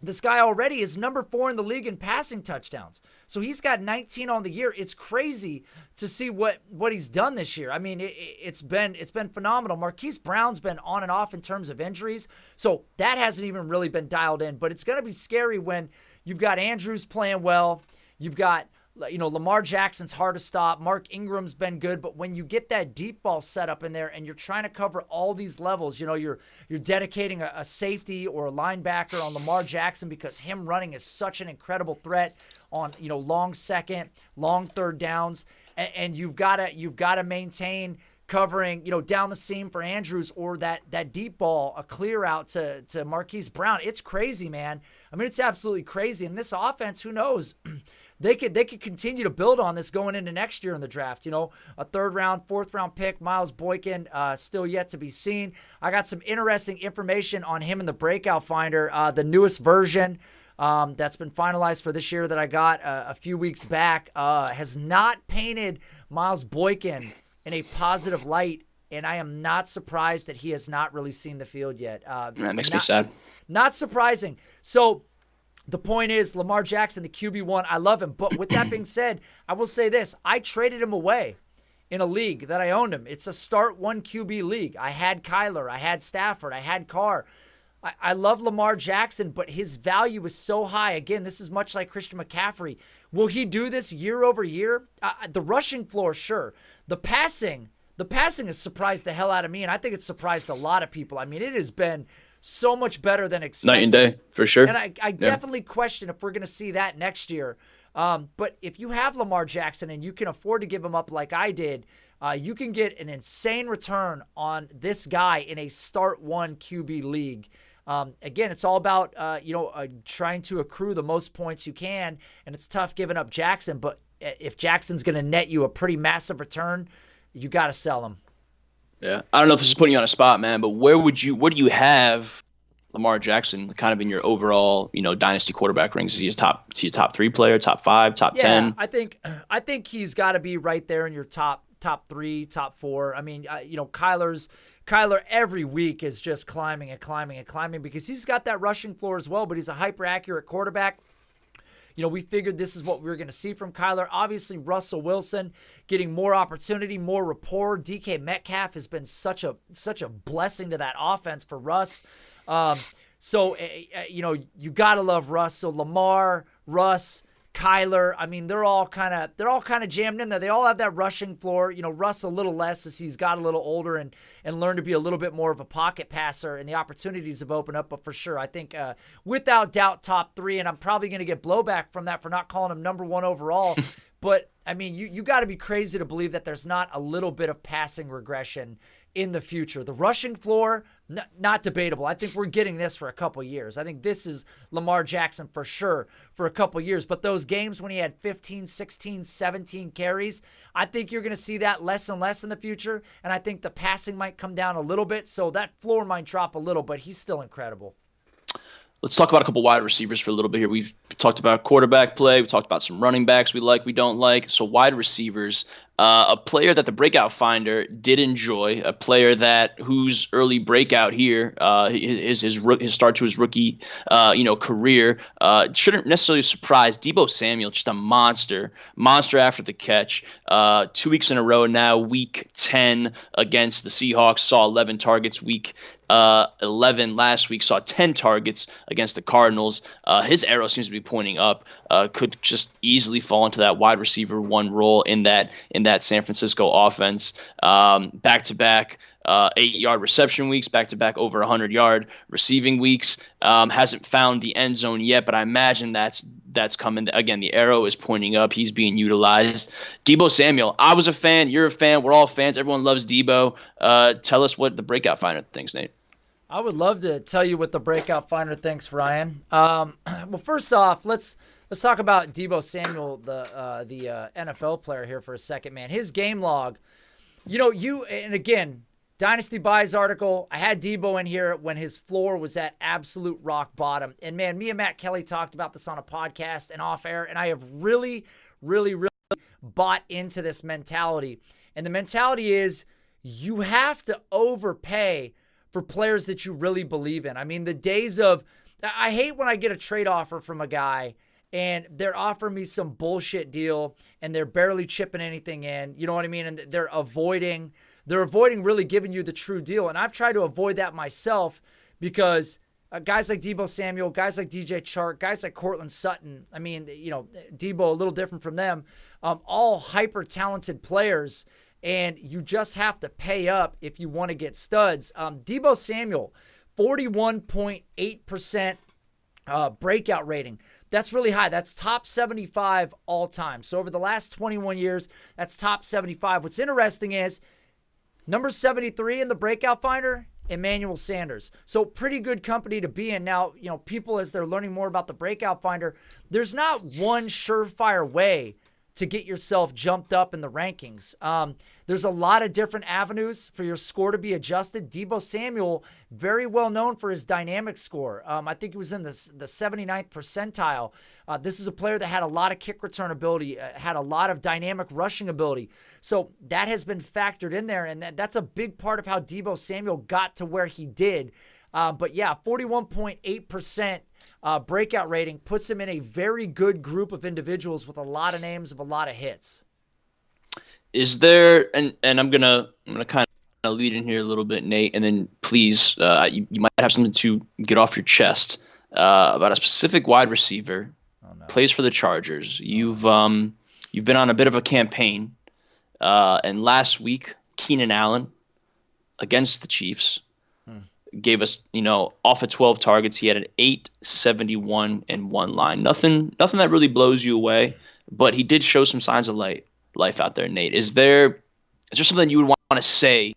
this guy already is number 4 in the league in passing touchdowns. So he's got 19 on the year. It's crazy to see what he's done this year. I mean, it's been phenomenal. Marquise Brown's been on and off in terms of injuries. So that hasn't even really been dialed in. But it's going to be scary when you've got Andrews playing well. You've got Lamar Jackson's hard to stop. Mark Ingram's been good, but when you get that deep ball set up in there and you're trying to cover all these levels, you're dedicating a safety or a linebacker on Lamar Jackson because him running is such an incredible threat on long second, long third downs, and you've got to maintain covering down the seam for Andrews or that deep ball, a clear out to Marquise Brown. It's crazy, man. I mean, it's absolutely crazy. And this offense, who knows? They could continue to build on this going into next year in the draft. A third round, fourth round pick, Miles Boykin, still yet to be seen. I got some interesting information on him in the Breakout Finder, the newest version that's been finalized for this year that I got a few weeks back, has not painted Miles Boykin in a positive light, and I am not surprised that he has not really seen the field yet. That makes me sad. Not surprising. So the point is, Lamar Jackson, the QB1, I love him. But with that being said, I will say this. I traded him away in a league that I owned him. It's a start 1 QB league. I had Kyler. I had Stafford. I had Carr. I love Lamar Jackson, but his value is so high. Again, this is much like Christian McCaffrey. Will he do this year over year? The rushing floor, sure. The passing has surprised the hell out of me, and I think it's surprised a lot of people. I mean, it has been so much better than expected. Night and day, for sure. And I definitely question if we're going to see that next year. But if you have Lamar Jackson and you can afford to give him up like I did, you can get an insane return on this guy in a start 1 QB league. Again, it's all about, trying to accrue the most points you can, and it's tough giving up Jackson. But if Jackson's going to net you a pretty massive return, you got to sell him. Yeah, I don't know if this is putting you on a spot, man, but where do you have Lamar Jackson kind of in your overall, dynasty quarterback rings? Is he a top 3 player, top 5, top 10? I think he's got to be right there in your top 3, top 4. I mean, Kyler every week is just climbing and climbing and climbing because he's got that rushing floor as well, but he's a hyper accurate quarterback. We figured this is what we were going to see from Kyler. Obviously, Russell Wilson getting more opportunity, more rapport. DK Metcalf has been such a blessing to that offense for Russ. So you got to love Russ. So Lamar, Russ, Kyler, I mean, they're all kind of jammed in there. They all have that rushing floor. Russ a little less as he's got a little older and learned to be a little bit more of a pocket passer, and the opportunities have opened up. But for sure, I think without doubt, top 3, and I'm probably going to get blowback from that for not calling him number 1 overall. But I mean, you got to be crazy to believe that there's not a little bit of passing regression in the future. The rushing floor, not debatable. I think we're getting this for a couple years. I think this is Lamar Jackson for sure for a couple years. But those games when he had 15, 16, 17 carries, I think you're going to see that less and less in the future. And I think the passing might come down a little bit. So that floor might drop a little, but he's still incredible. Let's talk about a couple wide receivers for a little bit here. We've talked about quarterback play. We talked about some running backs we like, we don't like. So wide receivers, a player that the Breakout Finder did enjoy, a player whose early breakout here, his start to his rookie, career, shouldn't necessarily surprise. Deebo Samuel, just a monster after the catch. 2 weeks in a row now, week 10 against the Seahawks, saw 11 targets. Week 11 last week, saw 10 targets against the Cardinals. His arrow seems to be pointing up. Could just easily fall into that wide receiver 1 role in that San Francisco offense. Back-to-back 8-yard reception weeks, back-to-back over 100-yard receiving weeks. Hasn't found the end zone yet, but I imagine that's coming. Again, the arrow is pointing up. He's being utilized. Deebo Samuel, I was a fan. You're a fan. We're all fans. Everyone loves Deebo. Tell us what the breakout finder thinks, Nate. I would love to tell you what the breakout finder thinks, Ryan. Well, first off, let's talk about Deebo Samuel, the NFL player here for a second, man. His game log, and again, Dynasty Buys article, I had Deebo in here when his floor was at absolute rock bottom. And, man, me and Matt Kelly talked about this on a podcast and off air, and I have really, really, really bought into this mentality. And the mentality is you have to overpay for players that you really believe in. I mean, the days of, I hate when I get a trade offer from a guy and they're offering me some bullshit deal and they're barely chipping anything in, you know what I mean? And they're avoiding really giving you the true deal. And I've tried to avoid that myself because guys like Deebo Samuel, guys like DJ Chark, guys like Cortland Sutton, I mean, Deebo a little different from them, all hyper talented players. And you just have to pay up if you want to get studs. Deebo Samuel, 41.8% breakout rating. That's really high. That's top 75 all time. So over the last 21 years, that's top 75. What's interesting is number 73 in the breakout finder, Emmanuel Sanders. So pretty good company to be in. Now, people, as they're learning more about the breakout finder, there's not one surefire way to get yourself jumped up in the rankings. There's a lot of different avenues for your score to be adjusted. Deebo Samuel, very well known for his dynamic score. I think he was in the 79th percentile. This is a player that had a lot of kick return ability, had a lot of dynamic rushing ability. So that has been factored in there, and that's a big part of how Deebo Samuel got to where he did. But yeah, 41.8% breakout rating puts him in a very good group of individuals with a lot of names of a lot of hits. Is there, and I'm gonna kind of lead in here a little bit, Nate, and then please, you might have something to get off your chest about a specific wide receiver, plays for the Chargers. You've been on a bit of a campaign, and last week Keenan Allen against the Chiefs gave us, off of 12 targets, he had an 871 and one line. Nothing that really blows you away, but he did show some signs of life out there, Nate. Is there something you would want to say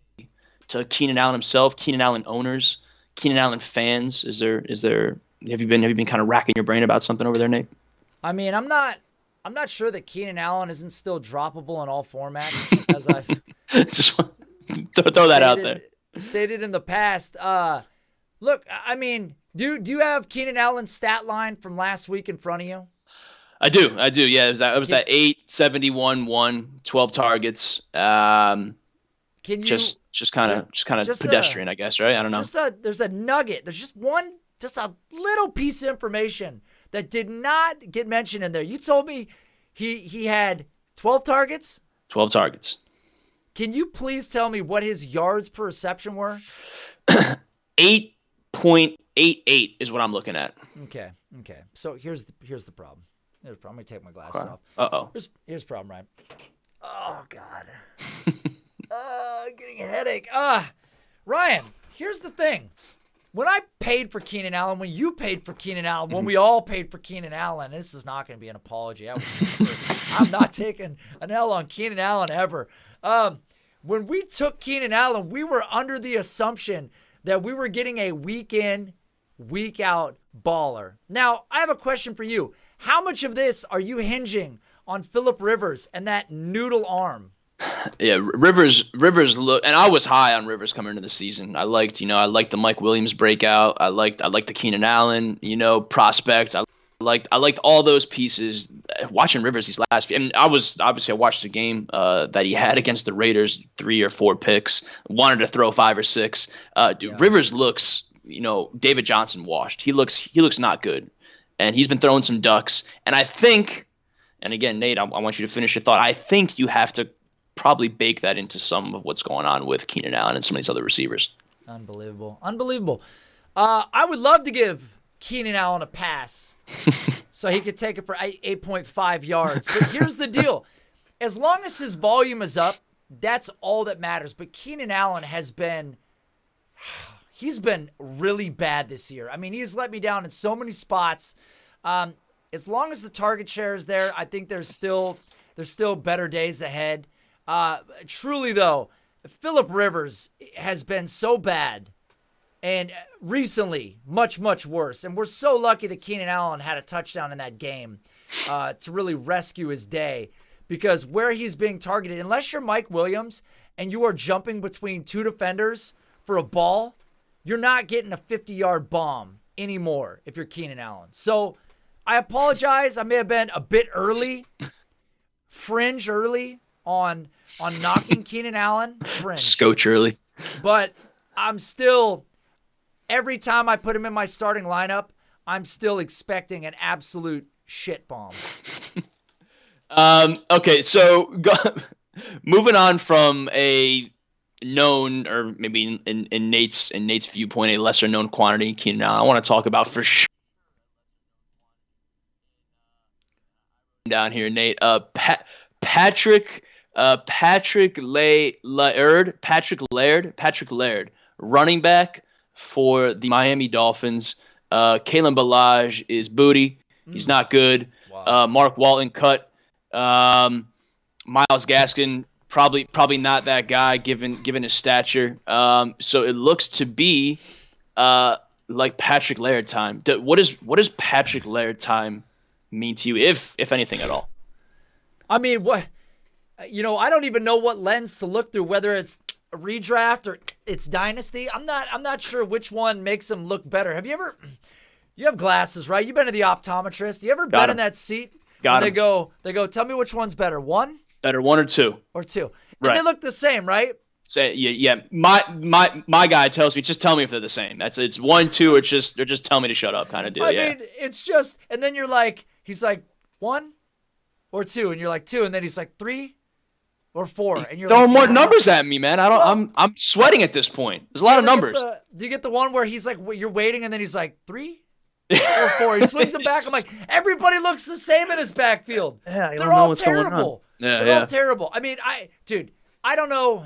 to Keenan Allen himself, Keenan Allen owners, Keenan Allen fans? Have you been kind of racking your brain about something over there, Nate? I mean, I'm not sure that Keenan Allen isn't still droppable in all formats, as I've just throw that out there. Stated in the past. Look, I mean, do you have Keenan Allen's stat line from last week in front of you? I do. Yeah, it was that 871 12 targets. Can you just kind of pedestrian, I guess, right? I don't know. There's a nugget. There's just a little piece of information that did not get mentioned in there. You told me he had 12 targets? 12 targets. Can you please tell me what his yards per reception were? 8.88 is what I'm looking at. Okay. So here's the problem. I'm going to take my glasses off. Uh-oh. Here's the problem, Ryan. Oh, God. I'm getting a headache. Ryan, here's the thing. When I paid for Keenan Allen, when you paid for Keenan Allen, when we all paid for Keenan Allen, this is not going to be an apology. I'm not taking an L on Keenan Allen ever. When we took Keenan Allen, we were under the assumption that we were getting a week in, week out baller. Now, I have a question for you. How much of this are you hinging on Phillip Rivers and that noodle arm? Yeah, Rivers look, and I was high on Rivers coming into the season. I liked the Mike Williams breakout. I liked the Keenan Allen, prospect. I liked all those pieces. Watching Rivers these last, and I watched the game that he had against the Raiders, 3 or 4 picks. Wanted to throw 5 or 6. Rivers looks, David Johnson washed. He looks not good, and he's been throwing some ducks. And I think, and again, Nate, I want you to finish your thought. I think you have to probably bake that into some of what's going on with Keenan Allen and some of these other receivers. Unbelievable. I would love to give Keenan Allen a pass so he could take it for 8.5 yards. But here's the deal. As long as his volume is up, that's all that matters. But Keenan Allen has been he's been really bad this year. I mean, he's let me down in so many spots. As long as the target share is there, I think there's still better days ahead. Truly, though, Phillip Rivers has been so bad, and recently much, much worse. And we're so lucky that Keenan Allen had a touchdown in that game to really rescue his day, because where he's being targeted, unless you're Mike Williams and you are jumping between two defenders for a ball, you're not getting a 50-yard bomb anymore if you're Keenan Allen. So I apologize. I may have been a bit fringe early on knocking Keenan Allen. Fringe. Scotch early. But I'm still, every time I put him in my starting lineup, I'm still expecting an absolute shit bomb. Okay, so moving on from a known, or maybe in Nate's viewpoint, a lesser known quantity, Keenan Allen, I want to talk about for sure. Down here, Nate. Patrick Laird, running back for the Miami Dolphins. Kalen Ballage is booty. He's not good. Wow. Mark Walton cut. Myles Gaskin probably not that guy given his stature. So it looks to be like Patrick Laird time. What does Patrick Laird time mean to you, if anything at all? I mean, what, I don't even know what lens to look through, whether it's a redraft or it's dynasty. I'm not sure which one makes him look better. You have glasses, right? You've been to the optometrist. You ever been in that seat? They go, tell me which one's better. One? Better, one or two? Or two. And they look the same, right? Say yeah. My guy tells me, just tell me if they're the same. It's 1, 2, or just tell me to shut up kind of deal. I mean, it's just, and then you're like, he's like 1 or 2, and you're like 2, and then he's like 3 or 4, and you're throwing like, more numbers at me, man. I'm sweating at this point. There's a lot of numbers. Do you get the one where he's like, you're waiting, and then he's like 3 or 4? He swings them back. I'm like, everybody looks the same in his backfield. Yeah, they're all terrible. They're all terrible. I mean, I don't know.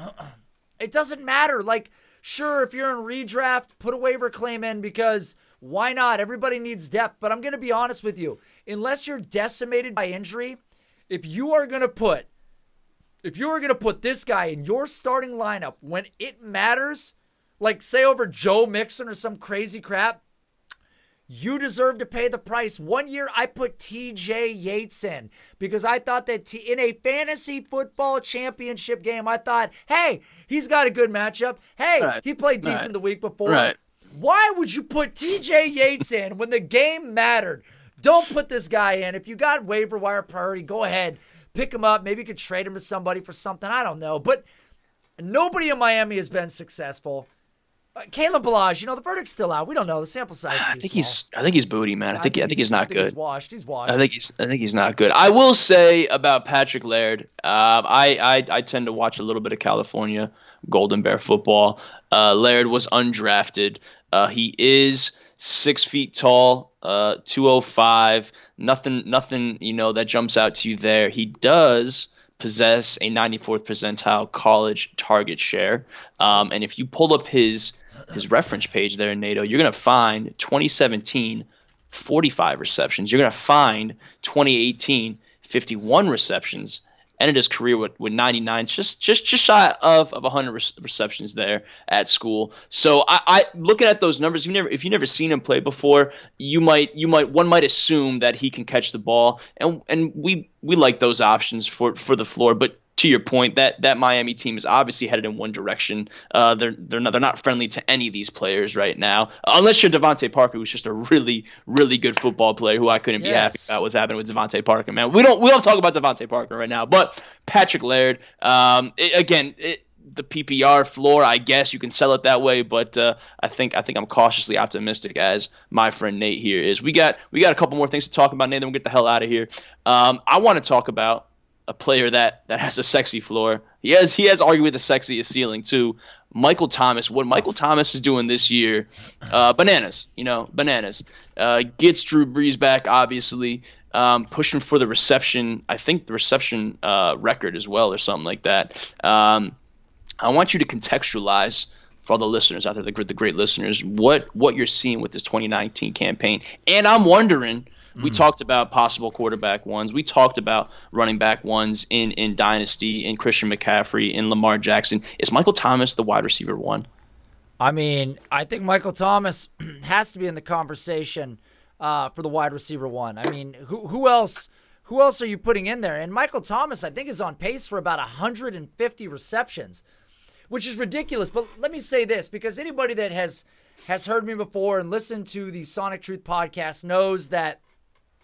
It doesn't matter. Like, sure, if you're in redraft, put a waiver claim in, because why not? Everybody needs depth. But I'm going to be honest with you. Unless you're decimated by injury, if you are going to put this guy in your starting lineup when it matters, like say over Joe Mixon or some crazy crap, you deserve to pay the price. 1 year, I put TJ Yates in because I thought that in a fantasy football championship game, I thought, hey, he's got a good matchup. Hey, he played decent the week before. Right. Why would you put TJ Yates in when the game mattered? Don't put this guy in. If you got waiver wire priority, go ahead. Pick him up. Maybe you could trade him to somebody for something. I don't know. But nobody in Miami has been successful. Kalen Ballage, the verdict's still out. We don't know. The sample size is too small. I think he's booty, man. I think he's not good. He's washed. I think he's not good. I will say about Patrick Laird, I tend to watch a little bit of California Golden Bear football. Laird was undrafted. He is 6 feet tall, 205. Nothing, that jumps out to you there. He does possess a 94th percentile college target share. And if you pull up his reference page there in NATO, you're going to find 2017, 45 receptions. You're going to find 2018, 51 receptions. Ended his career with 99, just shy of 100 receptions there at school. So I looking at those numbers, if you never seen him play before, one might assume that he can catch the ball, and we like those options for the floor. But to your point, that Miami team is obviously headed in one direction. They're not friendly to any of these players right now, unless you're Devontae Parker, who's just a really, really good football player who I couldn't be happy about what's happening with Devontae Parker, man. We don't talk about Devontae Parker right now, but Patrick Laird, the PPR floor, I guess you can sell it that way, but I think I'm cautiously optimistic, as my friend Nate here is. We got a couple more things to talk about, Nate, then we'll get the hell out of here. I want to talk about a player that has a sexy floor. He has arguably the sexiest ceiling too. Michael Thomas. What Michael Thomas is doing this year, bananas. Gets Drew Brees back, obviously. pushing for the reception. I think the reception record as well, or something like that. I want you to contextualize for all the listeners out there, the great listeners, what you're seeing with this 2019 campaign. And I'm wondering, we talked about possible quarterback ones. We talked about running back ones in Dynasty, in Christian McCaffrey, in Lamar Jackson. Is Michael Thomas the wide receiver one? I mean, I think Michael Thomas has to be in the conversation for the wide receiver one. I mean, who else are you putting in there? And Michael Thomas, I think, is on pace for about 150 receptions, which is ridiculous. But let me say this, because anybody that has heard me before and listened to the Sonic Truth podcast knows that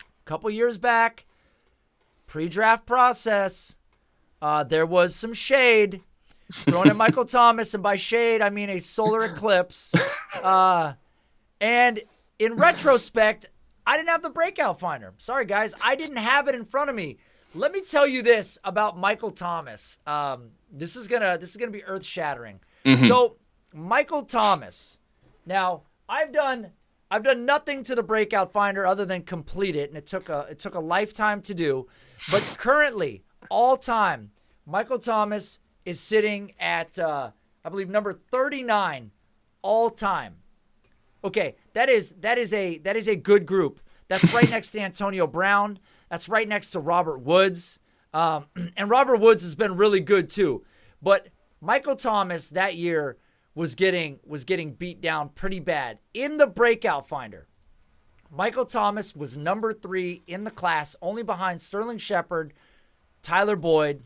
a couple years back, pre-draft process, there was some shade thrown at Michael Thomas, and by shade, I mean a solar eclipse. And in retrospect, I didn't have the breakout finder. Sorry, guys. I didn't have it in front of me. Let me tell you this about Michael Thomas. This is gonna be earth-shattering. So, Michael Thomas. Now, I've done nothing to the breakout finder other than complete it, and it took a lifetime to do. But currently, all time, Michael Thomas is sitting at, I believe, number 39 all time. Okay, that is a good group. That's right next to Antonio Brown. That's right next to Robert Woods. And Robert Woods has been really good too. But Michael Thomas that year was getting beat down pretty bad. In the breakout finder, Michael Thomas was number 3 in the class, only behind Sterling Shepard, Tyler Boyd,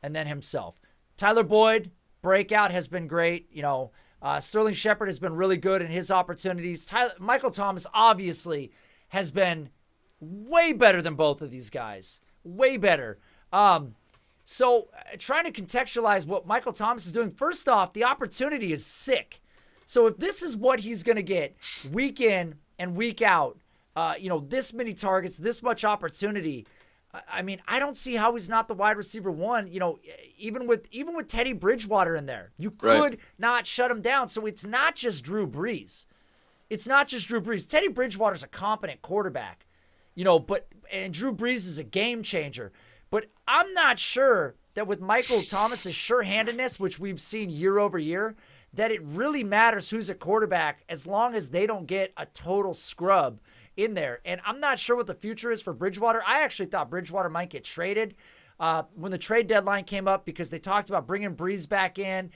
and then himself. Tyler Boyd, breakout, has been great. You know, Sterling Shepard has been really good in his opportunities. Michael Thomas obviously has been way better than both of these guys. Way better. So trying to contextualize what Michael Thomas is doing, first off, the opportunity is sick. So if this is what he's going to get week in and week out, this many targets, this much opportunity, I mean, I don't see how he's not the wide receiver one. You know, even with Teddy Bridgewater in there, you could not shut him down. So it's not just Drew Brees. Teddy Bridgewater's a competent quarterback, and Drew Brees is a game changer. But I'm not sure that with Michael Thomas's sure-handedness, which we've seen year over year, that it really matters who's a quarterback as long as they don't get a total scrub in there. And I'm not sure what the future is for Bridgewater. I actually thought Bridgewater might get traded when the trade deadline came up, because they talked about bringing Brees back in,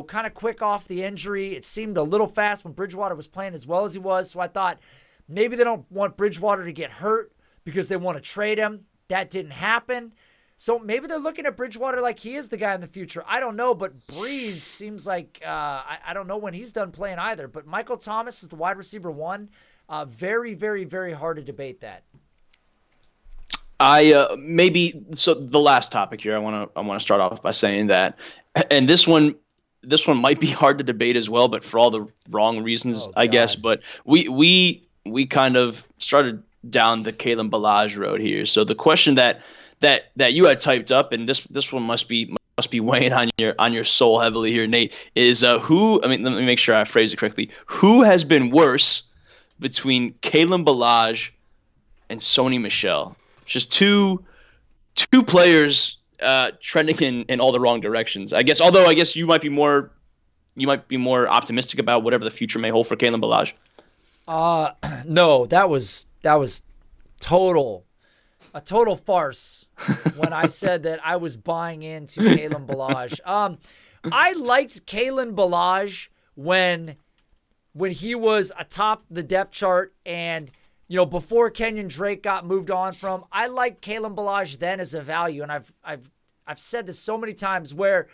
kind of quick off the injury. It seemed a little fast when Bridgewater was playing as well as he was. So I thought maybe they don't want Bridgewater to get hurt because they want to trade him. That didn't happen. So maybe they're looking at Bridgewater like he is the guy in the future. I don't know, but Brees seems like I don't know when he's done playing either. But Michael Thomas is the wide receiver one. Very, very, very hard to debate that. So the last topic here, I want to start off by saying that, and this one might be hard to debate as well, but for all the wrong reasons, I guess. But we kind of started down the Kalen Ballage road here. So the question that you had typed up, and this one must be weighing on your soul heavily here, Nate, is who? I mean, let me make sure I phrase it correctly. Who has been worse between Kalen Ballage and Sony Michel? Just two players trending in all the wrong directions, I guess. Although I guess you might be more optimistic about whatever the future may hold for Kalen Ballage. No, that was a total farce when I said that I was buying into Kalen Ballage. I liked Kalen Ballage when he was atop the depth chart and, before Kenyon Drake got moved on from. I liked Kalen Ballage then as a value, and I've said this so many times, where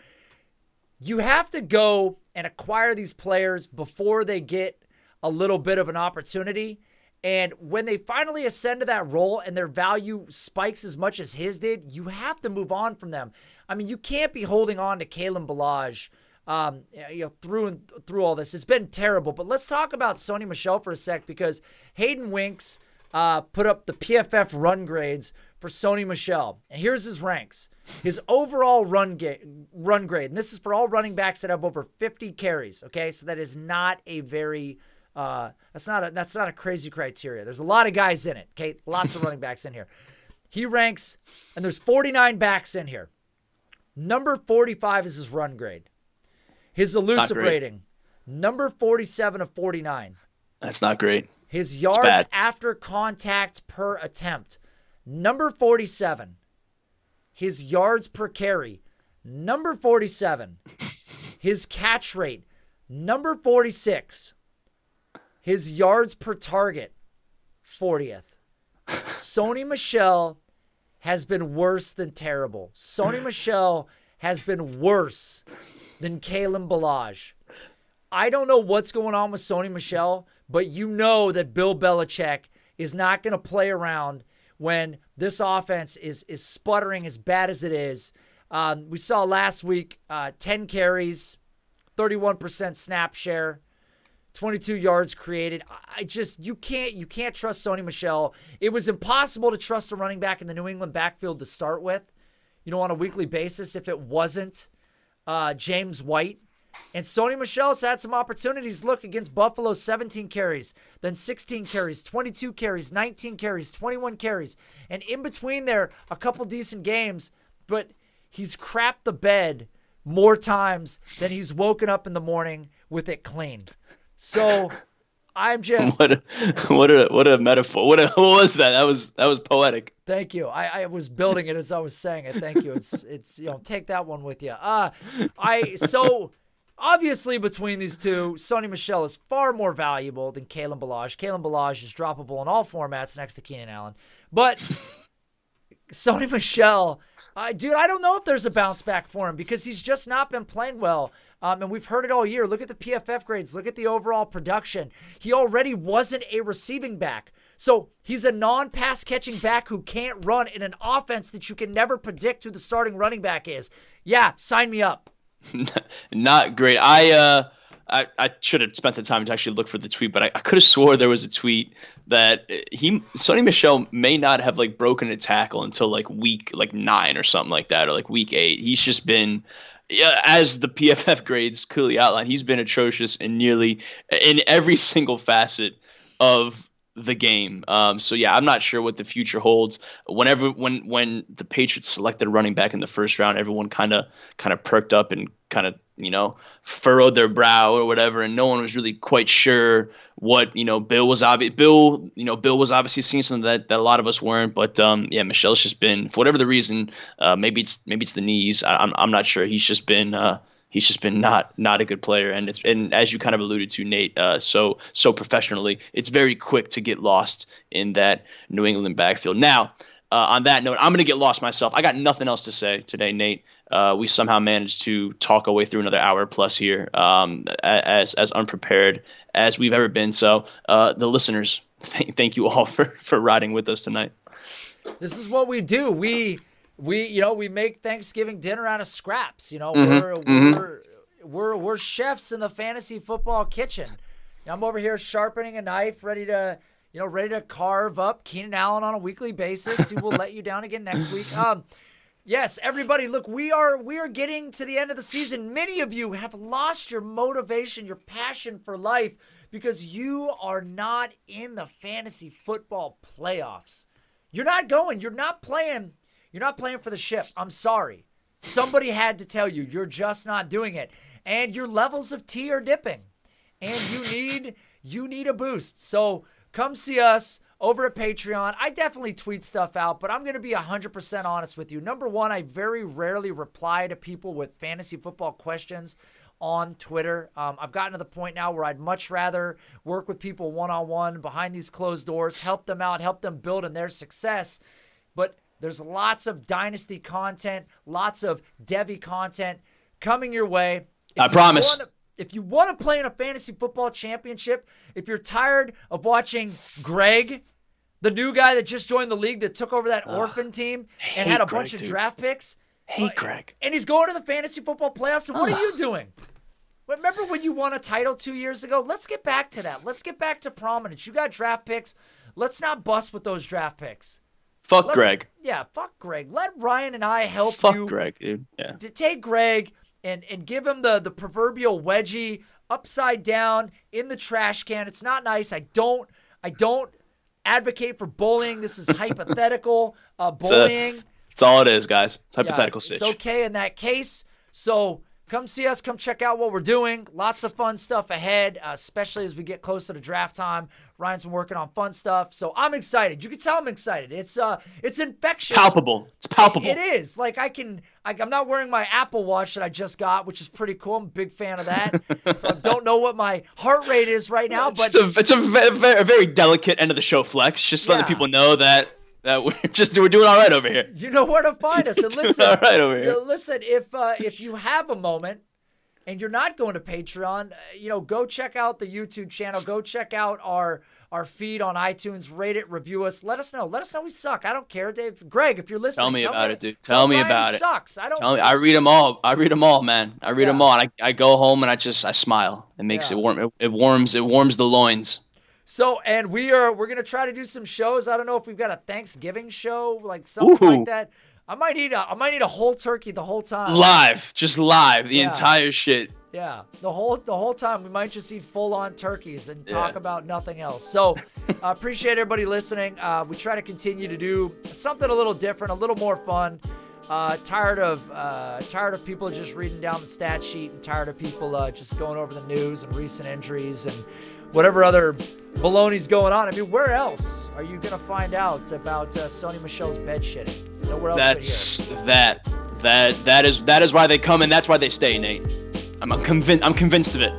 you have to go and acquire these players before they get a little bit of an opportunity. And when they finally ascend to that role and their value spikes as much as his did, you have to move on from them. I mean, you can't be holding on to Kalen Ballage through all this. It's been terrible. But let's talk about Sony Michel for a sec, because Hayden Winks put up the PFF run grades for Sony Michel. And here's his ranks. His overall run grade, and this is for all running backs that have over 50 carries, okay? So that is not a very That's not a crazy criteria. There's a lot of guys in it. Okay, lots of running backs in here. He ranks, and there's 49 backs in here. Number 45 is his run grade. His elusive rating, number 47 of 49. That's not great. His yards after contact per attempt, number 47. His yards per carry, number 47. His catch rate, number 46. His yards per target, 40th. Sony Michel has been worse than terrible. Sony Michel has been worse than Kalen Ballage. I don't know what's going on with Sony Michel, but you know that Bill Belichick is not going to play around when this offense is sputtering as bad as it is. We saw last week 10 carries, 31% snap share, 22 yards created. You can't trust Sony Michel. It was impossible to trust a running back in the New England backfield to start with, on a weekly basis if it wasn't James White. And Sony Michel's had some opportunities. Look, against Buffalo, 17 carries, then 16 carries, 22 carries, 19 carries, 21 carries. And in between there, a couple decent games, but he's crapped the bed more times than he's woken up in the morning with it cleaned. So I'm just what a metaphor. What was that? That was poetic. Thank you. I was building it as I was saying it. Thank you. It's take that one with you. So obviously between these two, Sony Michel is far more valuable than Kalen Ballage. Kalen Ballage is droppable in all formats next to Keenan Allen. But Sony Michel, dude, I don't know if there's a bounce back for him because he's just not been playing well. And we've heard it all year. Look at the PFF grades. Look at the overall production. He already wasn't a receiving back. So he's a non-pass catching back who can't run in an offense that you can never predict who the starting running back is. Yeah, sign me up. Not great. I should have spent the time to actually look for the tweet, but I could have swore there was a tweet that Sony Michel may not have broken a tackle until week 9 or something like that, or week 8. He's just been, as the PFF grades clearly outline, he's been atrocious in every single facet of the game. So yeah, I'm not sure what the future holds. When the Patriots selected a running back in the first round, everyone kind of perked up and kind of furrowed their brow or whatever, and no one was really quite sure what Bill was obviously seeing something that a lot of us weren't. But yeah, Michel's just been, for whatever the reason, maybe it's the knees. I'm not sure. He's just been not a good player, and as you kind of alluded to, Nate, so professionally, it's very quick to get lost in that New England backfield. Now, on that note, I'm going to get lost myself. I got nothing else to say today, Nate. We somehow managed to talk our way through another hour plus here, as unprepared as we've ever been. So the listeners, thank you all for riding with us tonight. This is what we do. We make Thanksgiving dinner out of scraps. We're chefs in the fantasy football kitchen. I'm over here sharpening a knife, ready to carve up Keenan Allen on a weekly basis. He will let you down again next week. Yes, everybody, look, we are getting to the end of the season. Many of you have lost your motivation, your passion for life because you are not in the fantasy football playoffs. You're not going. You're not playing for the ship. I'm sorry. Somebody had to tell you. You're just not doing it. And your levels of tea are dipping. And you need a boost. So come see us over at Patreon. I definitely tweet stuff out, but I'm going to be 100% honest with you. Number one, I very rarely reply to people with fantasy football questions on Twitter. I've gotten to the point now where I'd much rather work with people one-on-one behind these closed doors, help them out, help them build in their success. But there's lots of dynasty content, lots of Devy content coming your way. I promise. If you want to play in a fantasy football championship, if you're tired of watching Greg, the new guy that just joined the league that took over that orphan team and had a bunch of draft picks. Greg. And he's going to the fantasy football playoffs. And what are you doing? Remember when you won a title 2 years ago? Let's get back to that. Let's get back to prominence. You got draft picks. Let's not bust with those draft picks. Fuck Greg. Yeah, fuck Greg. Let Ryan and I help you. Fuck Greg, dude. Yeah. To take Greg and give him the proverbial wedgie upside down in the trash can. It's not nice. I don't advocate for bullying. This is hypothetical bullying. That's all it is, guys. It's hypothetical shit. It's okay in that case. So come see us. Come check out what we're doing. Lots of fun stuff ahead, especially as we get closer to draft time. Ryan's been working on fun stuff, so I'm excited. You can tell I'm excited. It's infectious. Palpable. It's palpable. It is. Like I'm not wearing my Apple Watch that I just got, which is pretty cool. I'm a big fan of that. So I don't know what my heart rate is right now, but it's a very delicate end of the show flex. Just letting people know that we're doing all right over here. You know where to find us. And listen, all right over here. Listen, if you have a moment and you're not going to Patreon, go check out the YouTube channel. Go check out our feed on iTunes. Rate it, review us. Let us know. Let us know we suck. I don't care, Dave. Greg, if you're listening, tell me about it, dude. Tell me about it. Sucks. I read them all. Man. I read them all. And I go home and I smile. It makes it warm. It warms the loins. So, and we're gonna try to do some shows. I don't know if we've got a Thanksgiving show, like something like that. I might need a whole turkey the whole time. Just live, the entire shit. Yeah, the whole time we might just eat full-on turkeys and talk about nothing else. So, appreciate everybody listening. We try to continue to do something a little different, a little more fun. Tired of people just reading down the stat sheet, and tired of people just going over the news and recent injuries and whatever other baloney's going on. I mean, where else are you gonna find out about Sony Michel's bed shitting? Nowhere else. That is why they come and that's why they stay, Nate. I'm convinced of it.